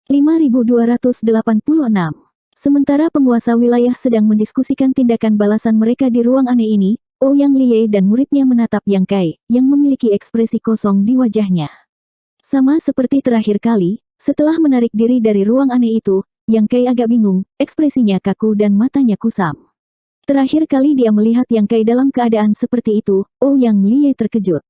5286. Sementara penguasa wilayah sedang mendiskusikan tindakan balasan mereka di ruang aneh ini, Ouyang Liye dan muridnya menatap Yang Kai, yang memiliki ekspresi kosong di wajahnya. Sama seperti terakhir kali, setelah menarik diri dari ruang aneh itu, Yang Kai agak bingung, ekspresinya kaku dan matanya kusam. Terakhir kali dia melihat Yang Kai dalam keadaan seperti itu, Ouyang Liye terkejut.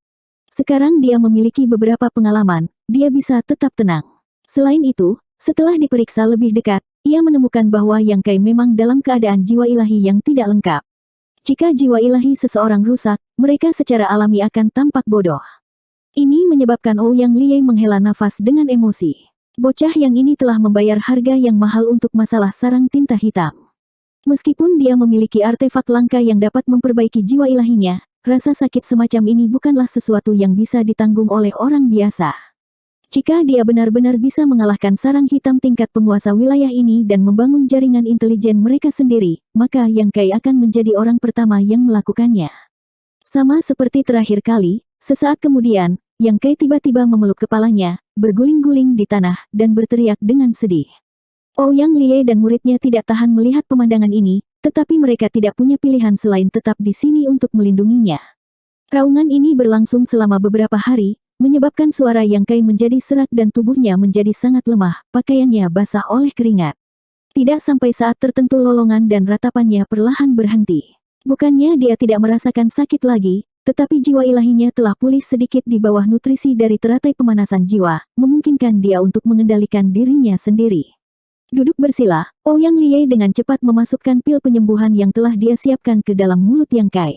Sekarang dia memiliki beberapa pengalaman, dia bisa tetap tenang. Selain itu, setelah diperiksa lebih dekat, ia menemukan bahwa Yang Kai memang dalam keadaan jiwa ilahi yang tidak lengkap. Jika jiwa ilahi seseorang rusak, mereka secara alami akan tampak bodoh. Ini menyebabkan Ouyang Liye menghela nafas dengan emosi. Bocah yang ini telah membayar harga yang mahal untuk masalah sarang tinta hitam. Meskipun dia memiliki artefak langka yang dapat memperbaiki jiwa ilahinya, rasa sakit semacam ini bukanlah sesuatu yang bisa ditanggung oleh orang biasa. Jika dia benar-benar bisa mengalahkan sarang hitam tingkat penguasa wilayah ini dan membangun jaringan intelijen mereka sendiri, maka Yang Kai akan menjadi orang pertama yang melakukannya. Sama seperti terakhir kali, sesaat kemudian, Yang Kai tiba-tiba memeluk kepalanya, berguling-guling di tanah, dan berteriak dengan sedih. Ouyang Liye dan muridnya tidak tahan melihat pemandangan ini, tetapi mereka tidak punya pilihan selain tetap di sini untuk melindunginya. Raungan ini berlangsung selama beberapa hari, menyebabkan suara Yang Kai menjadi serak dan tubuhnya menjadi sangat lemah, pakaiannya basah oleh keringat. Tidak sampai saat tertentu lolongan dan ratapannya perlahan berhenti. Bukannya dia tidak merasakan sakit lagi, tetapi jiwa ilahinya telah pulih sedikit di bawah nutrisi dari teratai pemanasan jiwa, memungkinkan dia untuk mengendalikan dirinya sendiri. Duduk bersila, Ouyang Liye dengan cepat memasukkan pil penyembuhan yang telah dia siapkan ke dalam mulut Yang Kai.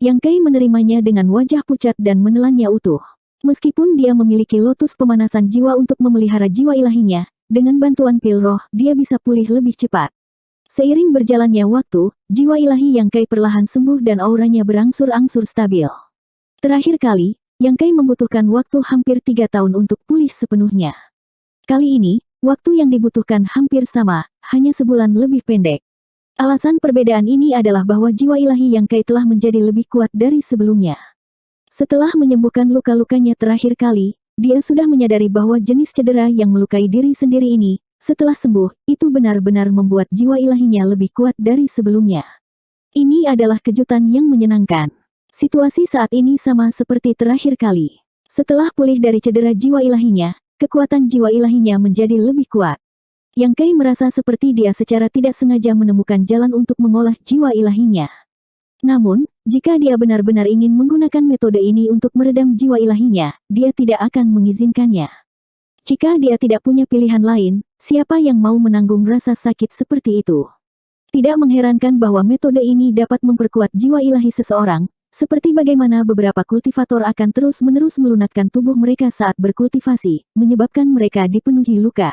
Yang Kai menerimanya dengan wajah pucat dan menelannya utuh. Meskipun dia memiliki lotus pemanasan jiwa untuk memelihara jiwa ilahinya, dengan bantuan pil roh, dia bisa pulih lebih cepat. Seiring berjalannya waktu, jiwa ilahi Yang Kai perlahan sembuh dan auranya berangsur-angsur stabil. Terakhir kali, Yang Kai membutuhkan waktu hampir 3 tahun untuk pulih sepenuhnya. Kali ini, waktu yang dibutuhkan hampir sama, hanya sebulan lebih pendek. Alasan perbedaan ini adalah bahwa jiwa ilahi Yang Kai telah menjadi lebih kuat dari sebelumnya. Setelah menyembuhkan luka-lukanya terakhir kali, dia sudah menyadari bahwa jenis cedera yang melukai diri sendiri ini, setelah sembuh, itu benar-benar membuat jiwa ilahinya lebih kuat dari sebelumnya. Ini adalah kejutan yang menyenangkan. Situasi saat ini sama seperti terakhir kali. Setelah pulih dari cedera jiwa ilahinya, kekuatan jiwa ilahinya menjadi lebih kuat. Yang Kai merasa seperti dia secara tidak sengaja menemukan jalan untuk mengolah jiwa ilahinya. Namun, jika dia benar-benar ingin menggunakan metode ini untuk meredam jiwa ilahinya, dia tidak akan mengizinkannya. Jika dia tidak punya pilihan lain, siapa yang mau menanggung rasa sakit seperti itu? Tidak mengherankan bahwa metode ini dapat memperkuat jiwa ilahi seseorang, seperti bagaimana beberapa kultivator akan terus-menerus melunakkan tubuh mereka saat berkultivasi, menyebabkan mereka dipenuhi luka.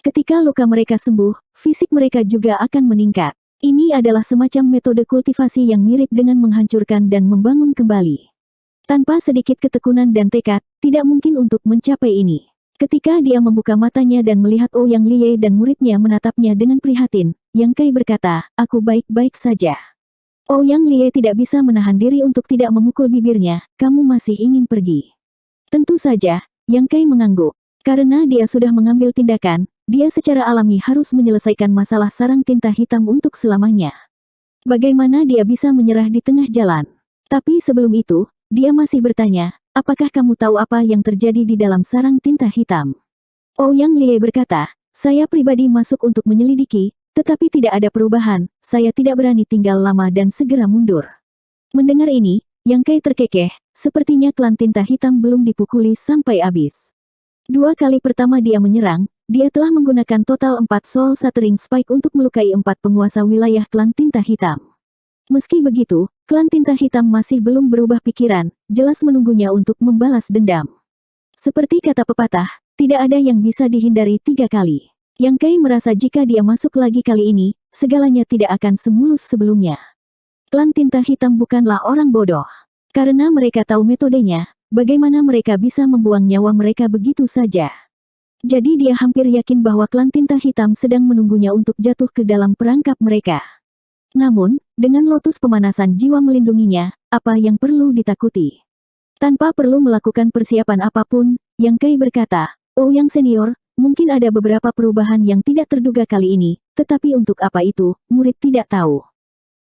Ketika luka mereka sembuh, fisik mereka juga akan meningkat. Ini adalah semacam metode kultivasi yang mirip dengan menghancurkan dan membangun kembali. Tanpa sedikit ketekunan dan tekad, tidak mungkin untuk mencapai ini. Ketika dia membuka matanya dan melihat Ouyang Liye dan muridnya menatapnya dengan prihatin, Yang Kai berkata, "Aku baik-baik saja." Ouyang Liye tidak bisa menahan diri untuk tidak memukul bibirnya, "Kamu masih ingin pergi?" Tentu saja, Yang Kai mengangguk. Karena dia sudah mengambil tindakan, dia secara alami harus menyelesaikan masalah sarang tinta hitam untuk selamanya. Bagaimana dia bisa menyerah di tengah jalan? Tapi sebelum itu, dia masih bertanya, "Apakah kamu tahu apa yang terjadi di dalam sarang tinta hitam?" Ouyang Liye berkata, "Saya pribadi masuk untuk menyelidiki, tetapi tidak ada perubahan, saya tidak berani tinggal lama dan segera mundur." Mendengar ini, Yang Kai terkekeh, sepertinya klan tinta hitam belum dipukuli sampai habis. 2 kali pertama dia menyerang, dia telah menggunakan total 4 soul shattering spike untuk melukai 4 penguasa wilayah klan tinta hitam. Meski begitu, klan tinta hitam masih belum berubah pikiran, jelas menunggunya untuk membalas dendam. Seperti kata pepatah, tidak ada yang bisa dihindari 3 kali. Yang Kai merasa jika dia masuk lagi kali ini, segalanya tidak akan semulus sebelumnya. Klan tinta hitam bukanlah orang bodoh. Karena mereka tahu metodenya, bagaimana mereka bisa membuang nyawa mereka begitu saja. Jadi dia hampir yakin bahwa klan tinta hitam sedang menunggunya untuk jatuh ke dalam perangkap mereka. Namun, dengan lotus pemanasan jiwa melindunginya, apa yang perlu ditakuti? Tanpa perlu melakukan persiapan apapun, Yang Kai berkata, "Ouyang Senior, Mungkin ada beberapa perubahan yang tidak terduga kali ini, tetapi untuk apa itu, murid tidak tahu.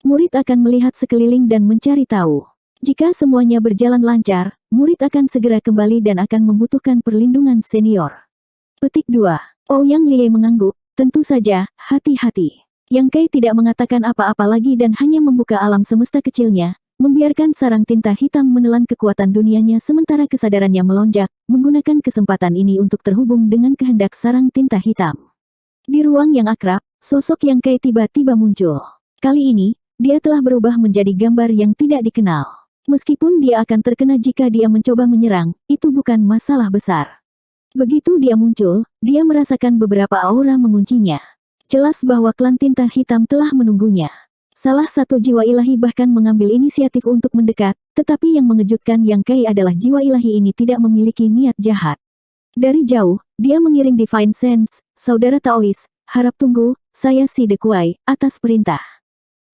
Murid akan melihat sekeliling dan mencari tahu. Jika semuanya berjalan lancar, murid akan segera kembali dan akan membutuhkan perlindungan senior. Petik 2. Ouyang Liye mengangguk, tentu saja, hati-hati. Yang Kai tidak mengatakan apa-apa lagi dan hanya membuka alam semesta kecilnya, membiarkan sarang tinta hitam menelan kekuatan dunianya sementara kesadarannya melonjak, menggunakan kesempatan ini untuk terhubung dengan kehendak sarang tinta hitam. Di ruang yang akrab, sosok Yang Kai tiba-tiba muncul. Kali ini, dia telah berubah menjadi gambar yang tidak dikenal. Meskipun dia akan terkena jika dia mencoba menyerang, itu bukan masalah besar. Begitu dia muncul, dia merasakan beberapa aura menguncinya. Jelas bahwa klan tinta hitam telah menunggunya. Salah satu jiwa ilahi bahkan mengambil inisiatif untuk mendekat, tetapi yang mengejutkan Yang Kai adalah jiwa ilahi ini tidak memiliki niat jahat. Dari jauh, dia mengiring Divine Sense, saudara Taois, harap tunggu, saya si Dekuai, atas perintah.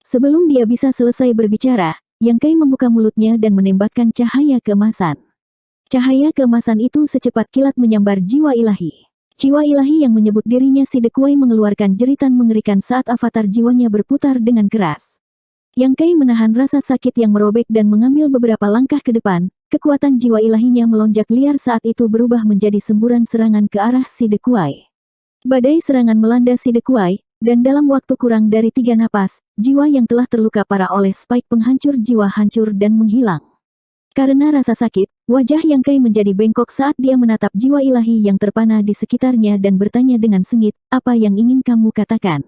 Sebelum dia bisa selesai berbicara, Yang Kai membuka mulutnya dan menembakkan cahaya keemasan. Cahaya keemasan itu secepat kilat menyambar jiwa ilahi. Jiwa ilahi yang menyebut dirinya si Dekuai mengeluarkan jeritan mengerikan saat avatar jiwanya berputar dengan keras. Yang Kai menahan rasa sakit yang merobek dan mengambil beberapa langkah ke depan, kekuatan jiwa ilahinya melonjak liar saat itu berubah menjadi semburan serangan ke arah si Dekuai. Badai serangan melanda si Dekuai, dan dalam waktu kurang dari 3 napas, jiwa yang telah terluka parah oleh spike penghancur jiwa hancur dan menghilang. Karena rasa sakit, wajah Yang Kai menjadi bengkok saat dia menatap jiwa ilahi yang terpana di sekitarnya dan bertanya dengan sengit, apa yang ingin kamu katakan?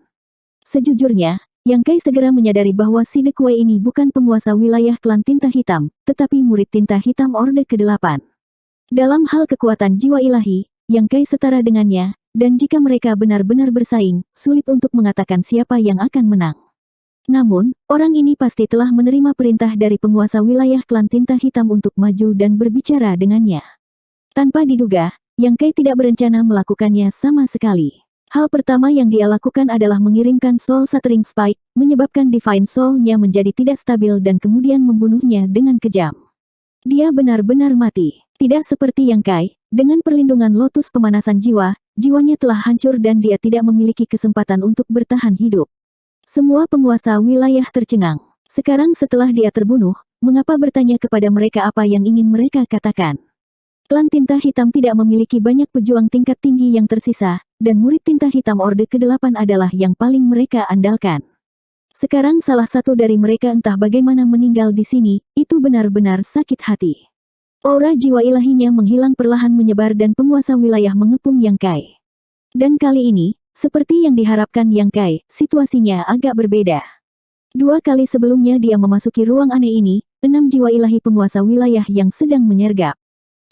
Sejujurnya, Yang Kai segera menyadari bahwa si Dekuai ini bukan penguasa wilayah klan tinta hitam, tetapi murid tinta hitam Orde ke-8. Dalam hal kekuatan jiwa ilahi, Yang Kai setara dengannya, dan jika mereka benar-benar bersaing, sulit untuk mengatakan siapa yang akan menang. Namun, orang ini pasti telah menerima perintah dari penguasa wilayah klan tinta hitam untuk maju dan berbicara dengannya. Tanpa diduga, Yang Kai tidak berencana melakukannya sama sekali. Hal pertama yang dia lakukan adalah mengirimkan Soul Shattering Spike, menyebabkan Divine Soul-nya menjadi tidak stabil dan kemudian membunuhnya dengan kejam. Dia benar-benar mati. Tidak seperti Yang Kai, dengan perlindungan lotus pemanasan jiwa, jiwanya telah hancur dan dia tidak memiliki kesempatan untuk bertahan hidup. Semua penguasa wilayah tercengang. Sekarang setelah dia terbunuh, mengapa bertanya kepada mereka apa yang ingin mereka katakan? Klan tinta hitam tidak memiliki banyak pejuang tingkat tinggi yang tersisa, dan murid tinta hitam Orde ke-8 adalah yang paling mereka andalkan. Sekarang salah satu dari mereka entah bagaimana meninggal di sini, itu benar-benar sakit hati. Aura jiwa ilahinya menghilang perlahan menyebar dan penguasa wilayah mengepung Yang Kai. Dan kali ini, seperti yang diharapkan Yang Kai, situasinya agak berbeda. 2 kali sebelumnya dia memasuki ruang aneh ini, 6 jiwa ilahi penguasa wilayah yang sedang menyergap.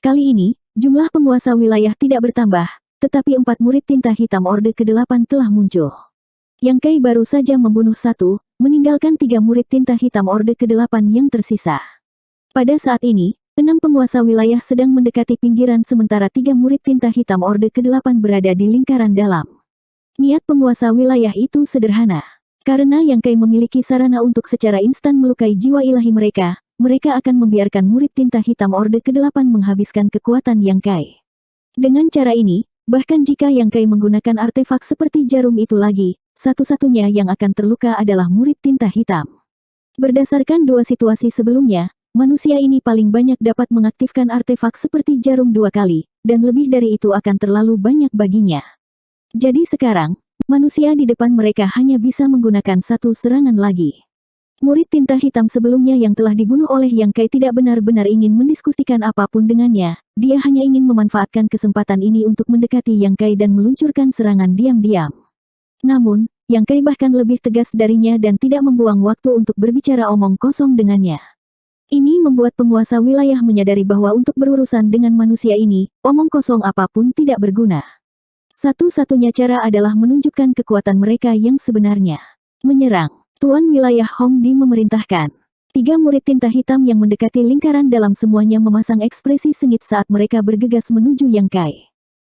Kali ini, jumlah penguasa wilayah tidak bertambah, tetapi 4 murid tinta hitam Orde ke-8 telah muncul. Yang Kai baru saja membunuh 1, meninggalkan 3 murid tinta hitam Orde ke-8 yang tersisa. Pada saat ini, 6 penguasa wilayah sedang mendekati pinggiran sementara 3 murid tinta hitam Orde ke-8 berada di lingkaran dalam. Niat penguasa wilayah itu sederhana. Karena Yang Kai memiliki sarana untuk secara instan melukai jiwa ilahi mereka, mereka akan membiarkan murid tinta hitam Orde ke-8 menghabiskan kekuatan Yang Kai. Dengan cara ini, bahkan jika Yang Kai menggunakan artefak seperti jarum itu lagi, satu-satunya yang akan terluka adalah murid tinta hitam. Berdasarkan 2 situasi sebelumnya, manusia ini paling banyak dapat mengaktifkan artefak seperti jarum 2 kali, dan lebih dari itu akan terlalu banyak baginya. Jadi sekarang, manusia di depan mereka hanya bisa menggunakan 1 serangan lagi. Murid tinta hitam sebelumnya yang telah dibunuh oleh Yang Kai tidak benar-benar ingin mendiskusikan apapun dengannya, dia hanya ingin memanfaatkan kesempatan ini untuk mendekati Yang Kai dan meluncurkan serangan diam-diam. Namun, Yang Kai bahkan lebih tegas darinya dan tidak membuang waktu untuk berbicara omong kosong dengannya. Ini membuat penguasa wilayah menyadari bahwa untuk berurusan dengan manusia ini, omong kosong apapun tidak berguna. Satu-satunya cara adalah menunjukkan kekuatan mereka yang sebenarnya. Menyerang. Tuan wilayah Hongdi memerintahkan. 3 murid tinta hitam yang mendekati lingkaran dalam semuanya memasang ekspresi sengit saat mereka bergegas menuju Yang Kai.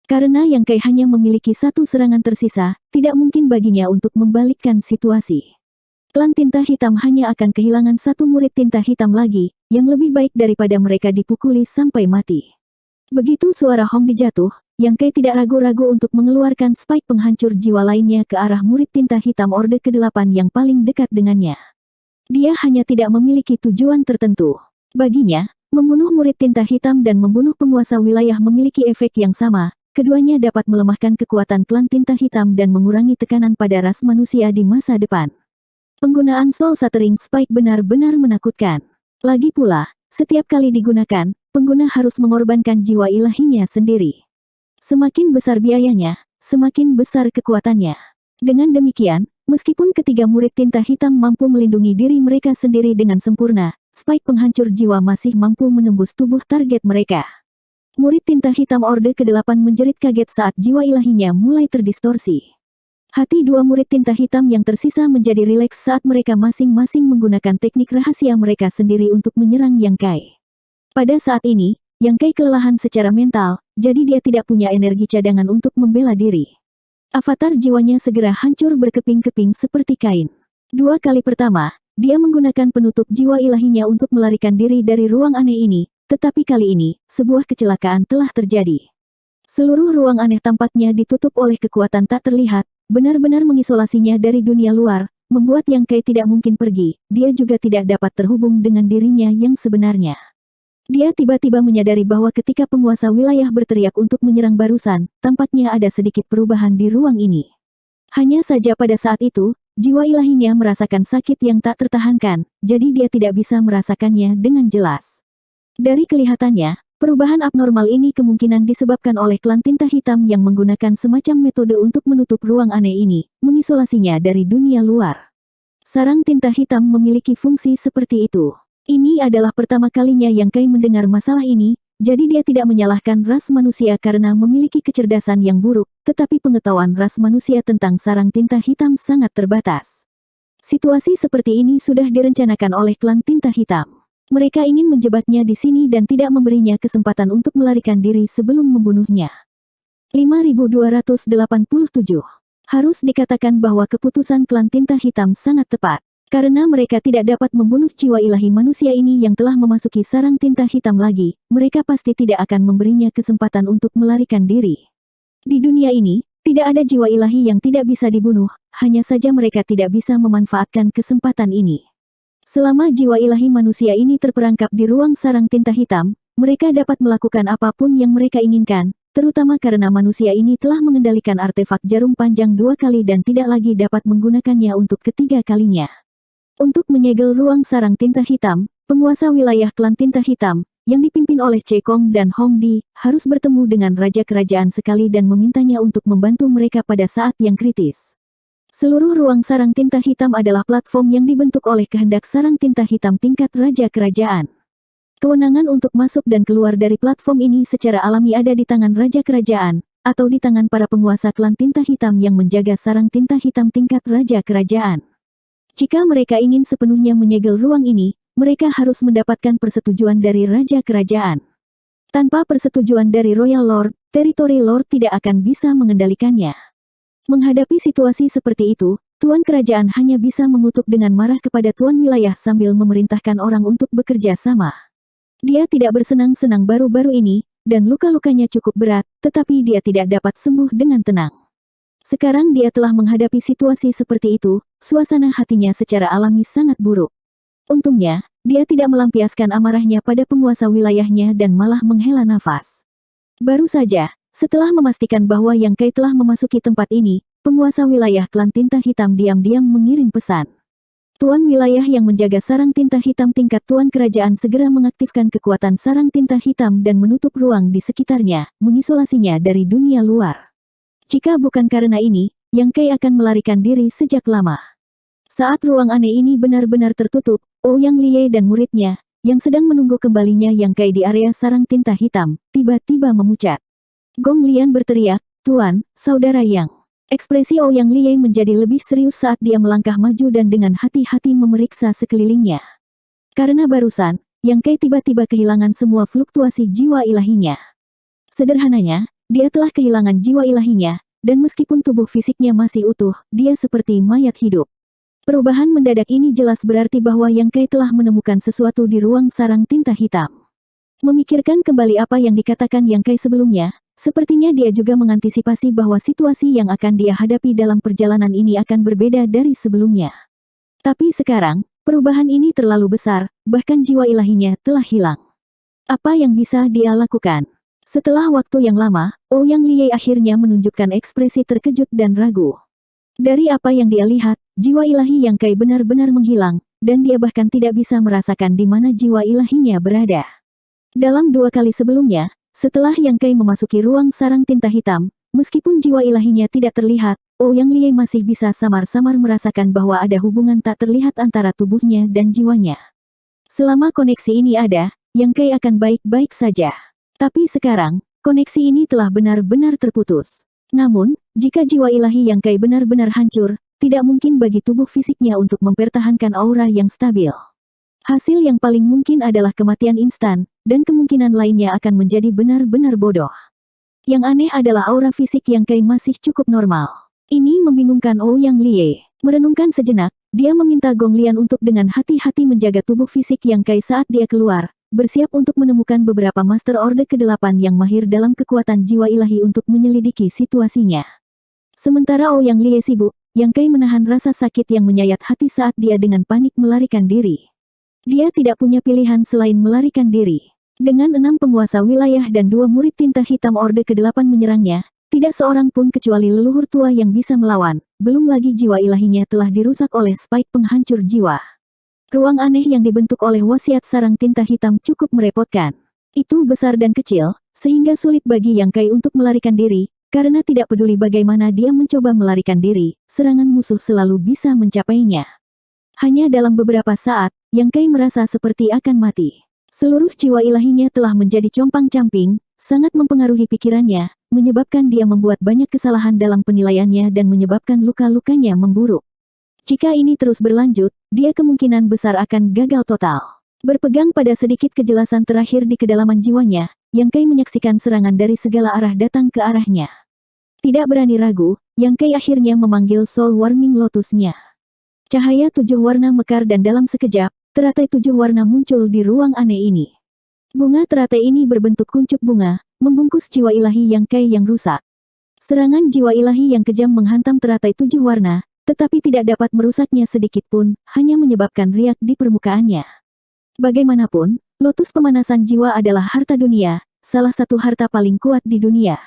Karena Yang Kai hanya memiliki 1 serangan tersisa, tidak mungkin baginya untuk membalikkan situasi. Klan tinta hitam hanya akan kehilangan 1 murid tinta hitam lagi, yang lebih baik daripada mereka dipukuli sampai mati. Begitu suara Hongdi jatuh, Yang Kai tidak ragu-ragu untuk mengeluarkan spike penghancur jiwa lainnya ke arah murid tinta hitam Orde ke-8 yang paling dekat dengannya. Dia hanya tidak memiliki tujuan tertentu. Baginya, membunuh murid tinta hitam dan membunuh penguasa wilayah memiliki efek yang sama. Keduanya dapat melemahkan kekuatan klan tinta hitam dan mengurangi tekanan pada ras manusia di masa depan. Penggunaan Soul Shattering Spike benar-benar menakutkan. Lagi pula, setiap kali digunakan, pengguna harus mengorbankan jiwa ilahinya sendiri. Semakin besar biayanya, semakin besar kekuatannya. Dengan demikian, meskipun ketiga murid tinta hitam mampu melindungi diri mereka sendiri dengan sempurna, spike penghancur jiwa masih mampu menembus tubuh target mereka. Murid tinta hitam Orde ke-8 menjerit kaget saat jiwa ilahinya mulai terdistorsi. Hati dua murid tinta hitam yang tersisa menjadi rileks saat mereka masing-masing menggunakan teknik rahasia mereka sendiri untuk menyerang Yang Kai. Pada saat ini, Yang Kai kelelahan secara mental, jadi dia tidak punya energi cadangan untuk membela diri. Avatar jiwanya segera hancur berkeping-keping seperti kain. 2 kali pertama, dia menggunakan penutup jiwa ilahinya untuk melarikan diri dari ruang aneh ini, tetapi kali ini, sebuah kecelakaan telah terjadi. Seluruh ruang aneh tampaknya ditutup oleh kekuatan tak terlihat, benar-benar mengisolasinya dari dunia luar, membuat Yang Kai tidak mungkin pergi, dia juga tidak dapat terhubung dengan dirinya yang sebenarnya. Dia tiba-tiba menyadari bahwa ketika penguasa wilayah berteriak untuk menyerang barusan, tampaknya ada sedikit perubahan di ruang ini. Hanya saja pada saat itu, jiwa ilahinya merasakan sakit yang tak tertahankan, jadi dia tidak bisa merasakannya dengan jelas. Dari kelihatannya, perubahan abnormal ini kemungkinan disebabkan oleh klan tinta hitam yang menggunakan semacam metode untuk menutup ruang aneh ini, mengisolasinya dari dunia luar. Sarang tinta hitam memiliki fungsi seperti itu. Ini adalah pertama kalinya Yang Kai mendengar masalah ini, jadi dia tidak menyalahkan ras manusia karena memiliki kecerdasan yang buruk, tetapi pengetahuan ras manusia tentang sarang tinta hitam sangat terbatas. Situasi seperti ini sudah direncanakan oleh klan tinta hitam. Mereka ingin menjebaknya di sini dan tidak memberinya kesempatan untuk melarikan diri sebelum membunuhnya. 5287. Harus dikatakan bahwa keputusan klan tinta hitam sangat tepat. Karena mereka tidak dapat membunuh jiwa ilahi manusia ini yang telah memasuki sarang tinta hitam lagi, mereka pasti tidak akan memberinya kesempatan untuk melarikan diri. Di dunia ini, tidak ada jiwa ilahi yang tidak bisa dibunuh, hanya saja mereka tidak bisa memanfaatkan kesempatan ini. Selama jiwa ilahi manusia ini terperangkap di ruang sarang tinta hitam, mereka dapat melakukan apapun yang mereka inginkan, terutama karena manusia ini telah mengendalikan artefak jarum panjang 2 kali dan tidak lagi dapat menggunakannya untuk ketiga kalinya. Untuk menyegel ruang sarang tinta hitam, penguasa wilayah klan tinta hitam, yang dipimpin oleh Cekong dan Hong Di, harus bertemu dengan raja kerajaan sekali dan memintanya untuk membantu mereka pada saat yang kritis. Seluruh ruang sarang tinta hitam adalah platform yang dibentuk oleh kehendak sarang tinta hitam tingkat raja kerajaan. Kewenangan untuk masuk dan keluar dari platform ini secara alami ada di tangan raja kerajaan, atau di tangan para penguasa klan tinta hitam yang menjaga sarang tinta hitam tingkat raja kerajaan. Jika mereka ingin sepenuhnya menyegel ruang ini, mereka harus mendapatkan persetujuan dari raja kerajaan. Tanpa persetujuan dari Royal Lord, Territory Lord tidak akan bisa mengendalikannya. Menghadapi situasi seperti itu, Tuan Kerajaan hanya bisa mengutuk dengan marah kepada Tuan Wilayah sambil memerintahkan orang untuk bekerja sama. Dia tidak bersenang-senang baru-baru ini, dan luka-lukanya cukup berat, tetapi dia tidak dapat sembuh dengan tenang. Sekarang dia telah menghadapi situasi seperti itu, suasana hatinya secara alami sangat buruk. Untungnya, dia tidak melampiaskan amarahnya pada penguasa wilayahnya dan malah menghela nafas. Baru saja, setelah memastikan bahwa Yang Kai telah memasuki tempat ini, penguasa wilayah klan tinta hitam diam-diam mengirim pesan. Tuan wilayah yang menjaga sarang tinta hitam tingkat Tuan Kerajaan segera mengaktifkan kekuatan sarang tinta hitam dan menutup ruang di sekitarnya, mengisolasinya dari dunia luar. Jika bukan karena ini, Yang Kai akan melarikan diri sejak lama. Saat ruang aneh ini benar-benar tertutup, Ouyang Lie dan muridnya, yang sedang menunggu kembalinya Yang Kai di area sarang tinta hitam, tiba-tiba memucat. Gong Lian berteriak, "Tuan, saudara Yang." Ekspresi Ouyang Lie menjadi lebih serius saat dia melangkah maju dan dengan hati-hati memeriksa sekelilingnya. Karena barusan, Yang Kai tiba-tiba kehilangan semua fluktuasi jiwa ilahinya. Sederhananya, dia telah kehilangan jiwa ilahinya, dan meskipun tubuh fisiknya masih utuh, dia seperti mayat hidup. Perubahan mendadak ini jelas berarti bahwa Yang Kai telah menemukan sesuatu di ruang sarang tinta hitam. Memikirkan kembali apa yang dikatakan Yang Kai sebelumnya, Sepertinya dia juga mengantisipasi bahwa situasi yang akan dia hadapi dalam perjalanan ini akan berbeda dari sebelumnya. Tapi sekarang, perubahan ini terlalu besar, bahkan jiwa ilahinya telah hilang. Apa yang bisa dia lakukan? Setelah waktu yang lama, Ouyang Liye akhirnya menunjukkan ekspresi terkejut dan ragu. Dari apa yang dia lihat, jiwa ilahi Yang Kai benar-benar menghilang, dan dia bahkan tidak bisa merasakan di mana jiwa ilahinya berada. Dalam 2 kali sebelumnya, setelah Yang Kai memasuki ruang sarang tinta hitam, meskipun jiwa ilahinya tidak terlihat, Ouyang Liye masih bisa samar-samar merasakan bahwa ada hubungan tak terlihat antara tubuhnya dan jiwanya. Selama koneksi ini ada, Yang Kai akan baik-baik saja. Tapi sekarang, koneksi ini telah benar-benar terputus. Namun, jika jiwa ilahi Yang Kai benar-benar hancur, tidak mungkin bagi tubuh fisiknya untuk mempertahankan aura yang stabil. Hasil yang paling mungkin adalah kematian instan, dan kemungkinan lainnya akan menjadi benar-benar bodoh. Yang aneh adalah aura fisik Yang Kai masih cukup normal. Ini membingungkan Ouyang Liye. Merenungkan sejenak, dia meminta Gong Lian untuk dengan hati-hati menjaga tubuh fisik Yang Kai saat dia keluar, bersiap untuk menemukan beberapa Master Orde ke-8 yang mahir dalam kekuatan jiwa ilahi untuk menyelidiki situasinya. Sementara Ouyang Liye sibuk, Yang Kai menahan rasa sakit yang menyayat hati saat dia dengan panik melarikan diri. Dia tidak punya pilihan selain melarikan diri. Dengan 6 penguasa wilayah dan 2 murid tinta hitam Orde ke-8 menyerangnya, tidak seorang pun kecuali leluhur tua yang bisa melawan, belum lagi jiwa ilahinya telah dirusak oleh spike penghancur jiwa. Ruang aneh yang dibentuk oleh wasiat sarang tinta hitam cukup merepotkan. Itu besar dan kecil, sehingga sulit bagi Yang Kai untuk melarikan diri, karena tidak peduli bagaimana dia mencoba melarikan diri, serangan musuh selalu bisa mencapainya. Hanya dalam beberapa saat, Yang Kai merasa seperti akan mati. Seluruh jiwa ilahinya telah menjadi compang-camping, sangat mempengaruhi pikirannya, menyebabkan dia membuat banyak kesalahan dalam penilaiannya dan menyebabkan luka-lukanya memburuk. Jika ini terus berlanjut, dia kemungkinan besar akan gagal total. Berpegang pada sedikit kejelasan terakhir di kedalaman jiwanya, Yang Kai menyaksikan serangan dari segala arah datang ke arahnya. Tidak berani ragu, Yang Kai akhirnya memanggil Soul Warming Lotus-nya. Cahaya 7 warna mekar dan dalam sekejap, teratai 7 warna muncul di ruang aneh ini. Bunga teratai ini berbentuk kuncup bunga, membungkus jiwa ilahi Yang Kai yang rusak. Serangan jiwa ilahi yang kejam menghantam teratai 7 warna, tetapi tidak dapat merusaknya sedikit pun, hanya menyebabkan riak di permukaannya. Bagaimanapun, lotus pemanasan jiwa adalah harta dunia, salah satu harta paling kuat di dunia.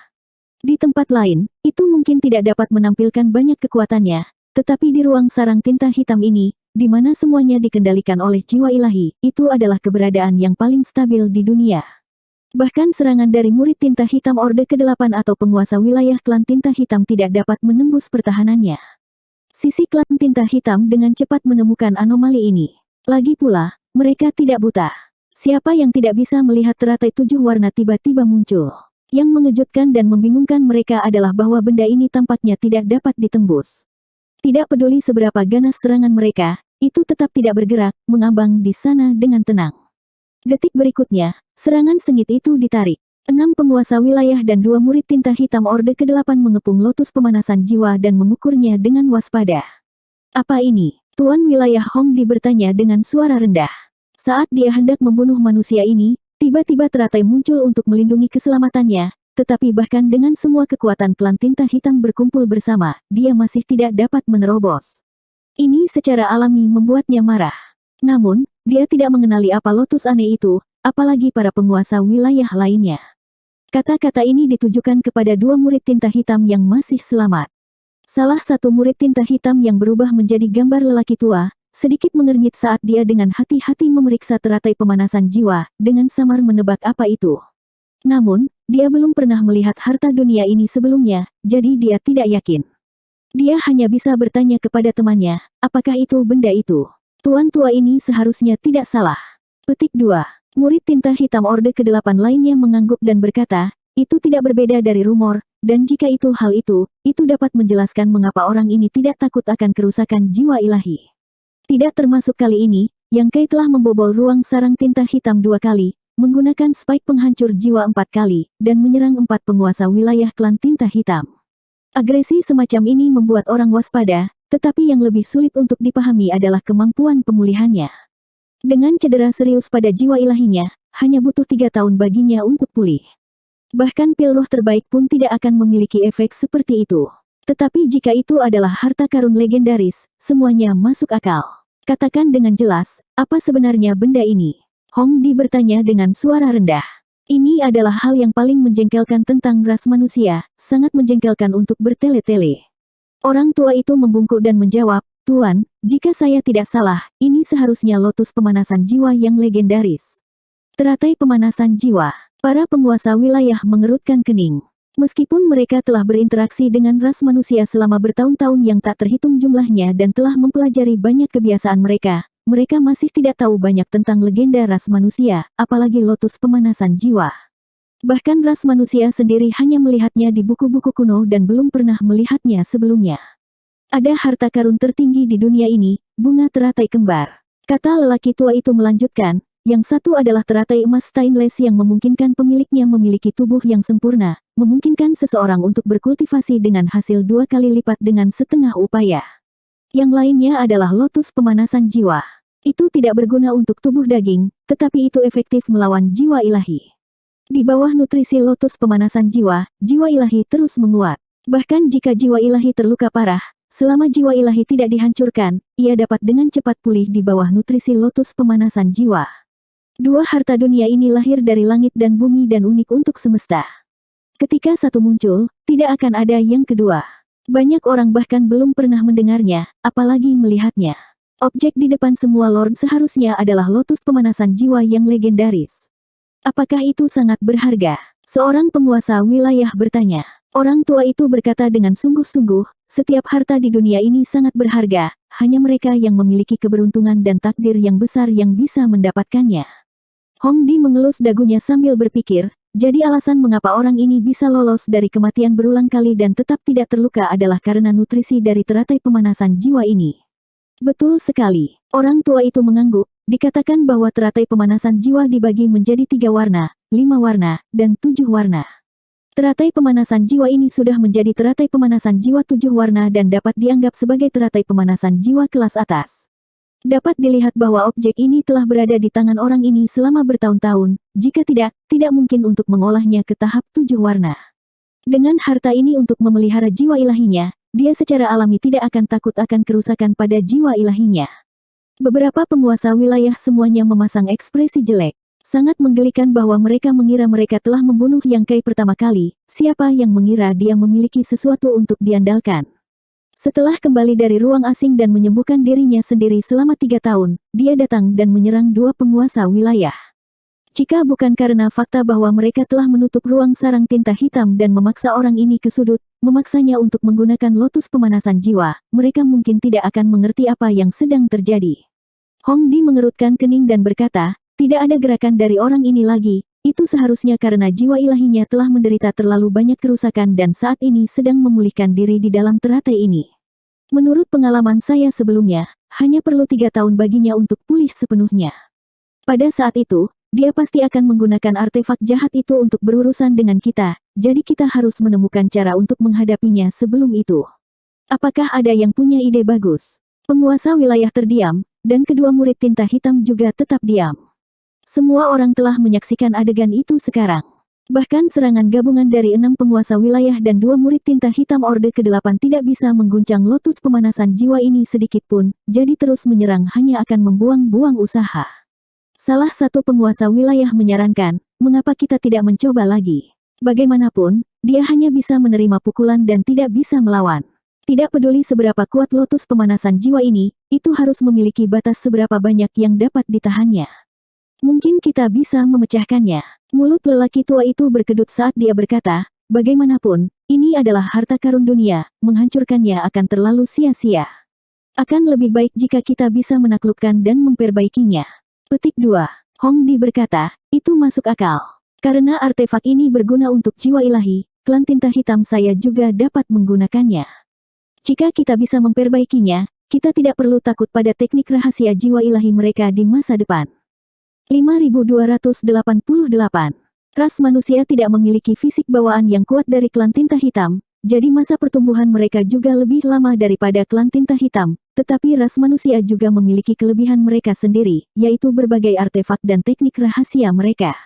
Di tempat lain, itu mungkin tidak dapat menampilkan banyak kekuatannya, tetapi di ruang sarang tinta hitam ini, di mana semuanya dikendalikan oleh jiwa ilahi, itu adalah keberadaan yang paling stabil di dunia. Bahkan serangan dari murid tinta hitam Orde ke-8 atau penguasa wilayah klan tinta hitam tidak dapat menembus pertahanannya. Sisi klan tinta hitam dengan cepat menemukan anomali ini. Lagi pula, mereka tidak buta. Siapa yang tidak bisa melihat teratai 7 warna tiba-tiba muncul? Yang mengejutkan dan membingungkan mereka adalah bahwa benda ini tampaknya tidak dapat ditembus. Tidak peduli seberapa ganas serangan mereka, itu tetap tidak bergerak, mengambang di sana dengan tenang. Detik berikutnya, serangan sengit itu ditarik. 6 penguasa wilayah dan 2 murid tinta hitam Orde ke-8 mengepung lotus pemanasan jiwa dan mengukurnya dengan waspada. Apa ini? Tuan wilayah Hongdi bertanya dengan suara rendah. Saat dia hendak membunuh manusia ini, tiba-tiba teratai muncul untuk melindungi keselamatannya, tetapi bahkan dengan semua kekuatan klan tinta hitam berkumpul bersama, dia masih tidak dapat menerobos. Ini secara alami membuatnya marah. Namun, dia tidak mengenali apa lotus aneh itu, apalagi para penguasa wilayah lainnya. Kata-kata ini ditujukan kepada 2 murid tinta hitam yang masih selamat. Salah satu murid tinta hitam yang berubah menjadi gambar lelaki tua, sedikit mengernyit saat dia dengan hati-hati memeriksa teratai pemanasan jiwa, dengan samar menebak apa itu. Namun, dia belum pernah melihat harta dunia ini sebelumnya, jadi dia tidak yakin. Dia hanya bisa bertanya kepada temannya, apakah itu benda itu? Tuan tua ini seharusnya tidak salah. Petik 2. Murid tinta hitam Orde ke-8 lainnya mengangguk dan berkata, itu tidak berbeda dari rumor, dan jika itu hal itu dapat menjelaskan mengapa orang ini tidak takut akan kerusakan jiwa ilahi. Tidak termasuk kali ini, Yang Kai telah membobol ruang sarang tinta hitam 2 kali, menggunakan spike penghancur jiwa 4 kali, dan menyerang 4 penguasa wilayah klan tinta hitam. Agresi semacam ini membuat orang waspada, tetapi yang lebih sulit untuk dipahami adalah kemampuan pemulihannya. Dengan cedera serius pada jiwa ilahinya, hanya butuh 3 tahun baginya untuk pulih. Bahkan pil roh terbaik pun tidak akan memiliki efek seperti itu. Tetapi jika itu adalah harta karun legendaris, semuanya masuk akal. Katakan dengan jelas, apa sebenarnya benda ini? Hong Di bertanya dengan suara rendah. Ini adalah hal yang paling menjengkelkan tentang ras manusia, sangat menjengkelkan untuk bertele-tele. Orang tua itu membungkuk dan menjawab, Tuan, jika saya tidak salah, ini seharusnya lotus pemanasan jiwa yang legendaris. Teratai pemanasan jiwa. Para penguasa wilayah mengerutkan kening. Meskipun mereka telah berinteraksi dengan ras manusia selama bertahun-tahun yang tak terhitung jumlahnya dan telah mempelajari banyak kebiasaan mereka masih tidak tahu banyak tentang legenda ras manusia, apalagi lotus pemanasan jiwa. Bahkan ras manusia sendiri hanya melihatnya di buku-buku kuno dan belum pernah melihatnya sebelumnya. Ada harta karun tertinggi di dunia ini, bunga teratai kembar. Kata lelaki tua itu melanjutkan, yang satu adalah teratai emas stainless yang memungkinkan pemiliknya memiliki tubuh yang sempurna, memungkinkan seseorang untuk berkultivasi dengan hasil 2 kali lipat dengan setengah upaya. Yang lainnya adalah lotus pemanasan jiwa. Itu tidak berguna untuk tubuh daging, tetapi itu efektif melawan jiwa ilahi. Di bawah nutrisi lotus pemanasan jiwa, jiwa ilahi terus menguat. Bahkan jika jiwa ilahi terluka parah, selama jiwa ilahi tidak dihancurkan, ia dapat dengan cepat pulih di bawah nutrisi lotus pemanasan jiwa. Dua harta dunia ini lahir dari langit dan bumi dan unik untuk semesta. Ketika satu muncul, tidak akan ada yang kedua. Banyak orang bahkan belum pernah mendengarnya, apalagi melihatnya. Objek di depan semua lord seharusnya adalah lotus pemanasan jiwa yang legendaris. Apakah itu sangat berharga? Seorang penguasa wilayah bertanya. Orang tua itu berkata dengan sungguh-sungguh, setiap harta di dunia ini sangat berharga, hanya mereka yang memiliki keberuntungan dan takdir yang besar yang bisa mendapatkannya. Hong Di mengelus dagunya sambil berpikir, jadi alasan mengapa orang ini bisa lolos dari kematian berulang kali dan tetap tidak terluka adalah karena nutrisi dari teratai pemanasan jiwa ini. Betul sekali. Orang tua itu mengangguk, dikatakan bahwa teratai pemanasan jiwa dibagi menjadi 3 warna, 5 warna, dan 7 warna. Teratai pemanasan jiwa ini sudah menjadi teratai pemanasan jiwa 7 warna dan dapat dianggap sebagai teratai pemanasan jiwa kelas atas. Dapat dilihat bahwa objek ini telah berada di tangan orang ini selama bertahun-tahun, jika tidak mungkin untuk mengolahnya ke tahap 7 warna. Dengan harta ini untuk memelihara jiwa ilahinya, dia secara alami tidak akan takut akan kerusakan pada jiwa ilahinya. Beberapa penguasa wilayah semuanya memasang ekspresi jelek. Sangat menggelikan bahwa mereka mengira mereka telah membunuh Yang Kai pertama kali. Siapa yang mengira dia memiliki sesuatu untuk diandalkan? Setelah kembali dari ruang asing dan menyembuhkan dirinya sendiri selama 3 tahun, dia datang dan menyerang 2 penguasa wilayah. Jika bukan karena fakta bahwa mereka telah menutup ruang sarang tinta hitam dan memaksa orang ini ke sudut, memaksanya untuk menggunakan lotus pemanasan jiwa, mereka mungkin tidak akan mengerti apa yang sedang terjadi. Hong Di mengerutkan kening dan berkata, tidak ada gerakan dari orang ini lagi, itu seharusnya karena jiwa ilahinya telah menderita terlalu banyak kerusakan dan saat ini sedang memulihkan diri di dalam teratai ini. Menurut pengalaman saya sebelumnya, hanya perlu 3 tahun baginya untuk pulih sepenuhnya. Pada saat itu, dia pasti akan menggunakan artefak jahat itu untuk berurusan dengan kita, jadi kita harus menemukan cara untuk menghadapinya sebelum itu. Apakah ada yang punya ide bagus? Penguasa wilayah terdiam, dan kedua murid tinta hitam juga tetap diam. Semua orang telah menyaksikan adegan itu sekarang. Bahkan serangan gabungan dari 6 penguasa wilayah dan 2 murid tinta hitam Orde ke-8 tidak bisa mengguncang lotus pemanasan jiwa ini sedikit pun, jadi terus menyerang hanya akan membuang-buang usaha. Salah satu penguasa wilayah menyarankan, mengapa kita tidak mencoba lagi? Bagaimanapun, dia hanya bisa menerima pukulan dan tidak bisa melawan. Tidak peduli seberapa kuat lotus pemanasan jiwa ini, itu harus memiliki batas seberapa banyak yang dapat ditahannya. Mungkin kita bisa memecahkannya. Mulut lelaki tua itu berkedut saat dia berkata, bagaimanapun, ini adalah harta karun dunia, menghancurkannya akan terlalu sia-sia. Akan lebih baik jika kita bisa menaklukkan dan memperbaikinya. Petik 2. Hong Di berkata, itu masuk akal. Karena artefak ini berguna untuk jiwa ilahi, klan tinta hitam saya juga dapat menggunakannya. Jika kita bisa memperbaikinya, kita tidak perlu takut pada teknik rahasia jiwa ilahi mereka di masa depan. 5288. Ras manusia tidak memiliki fisik bawaan yang kuat dari klan tinta hitam, jadi masa pertumbuhan mereka juga lebih lama daripada klan tinta hitam. Tetapi ras manusia juga memiliki kelebihan mereka sendiri, yaitu berbagai artefak dan teknik rahasia mereka.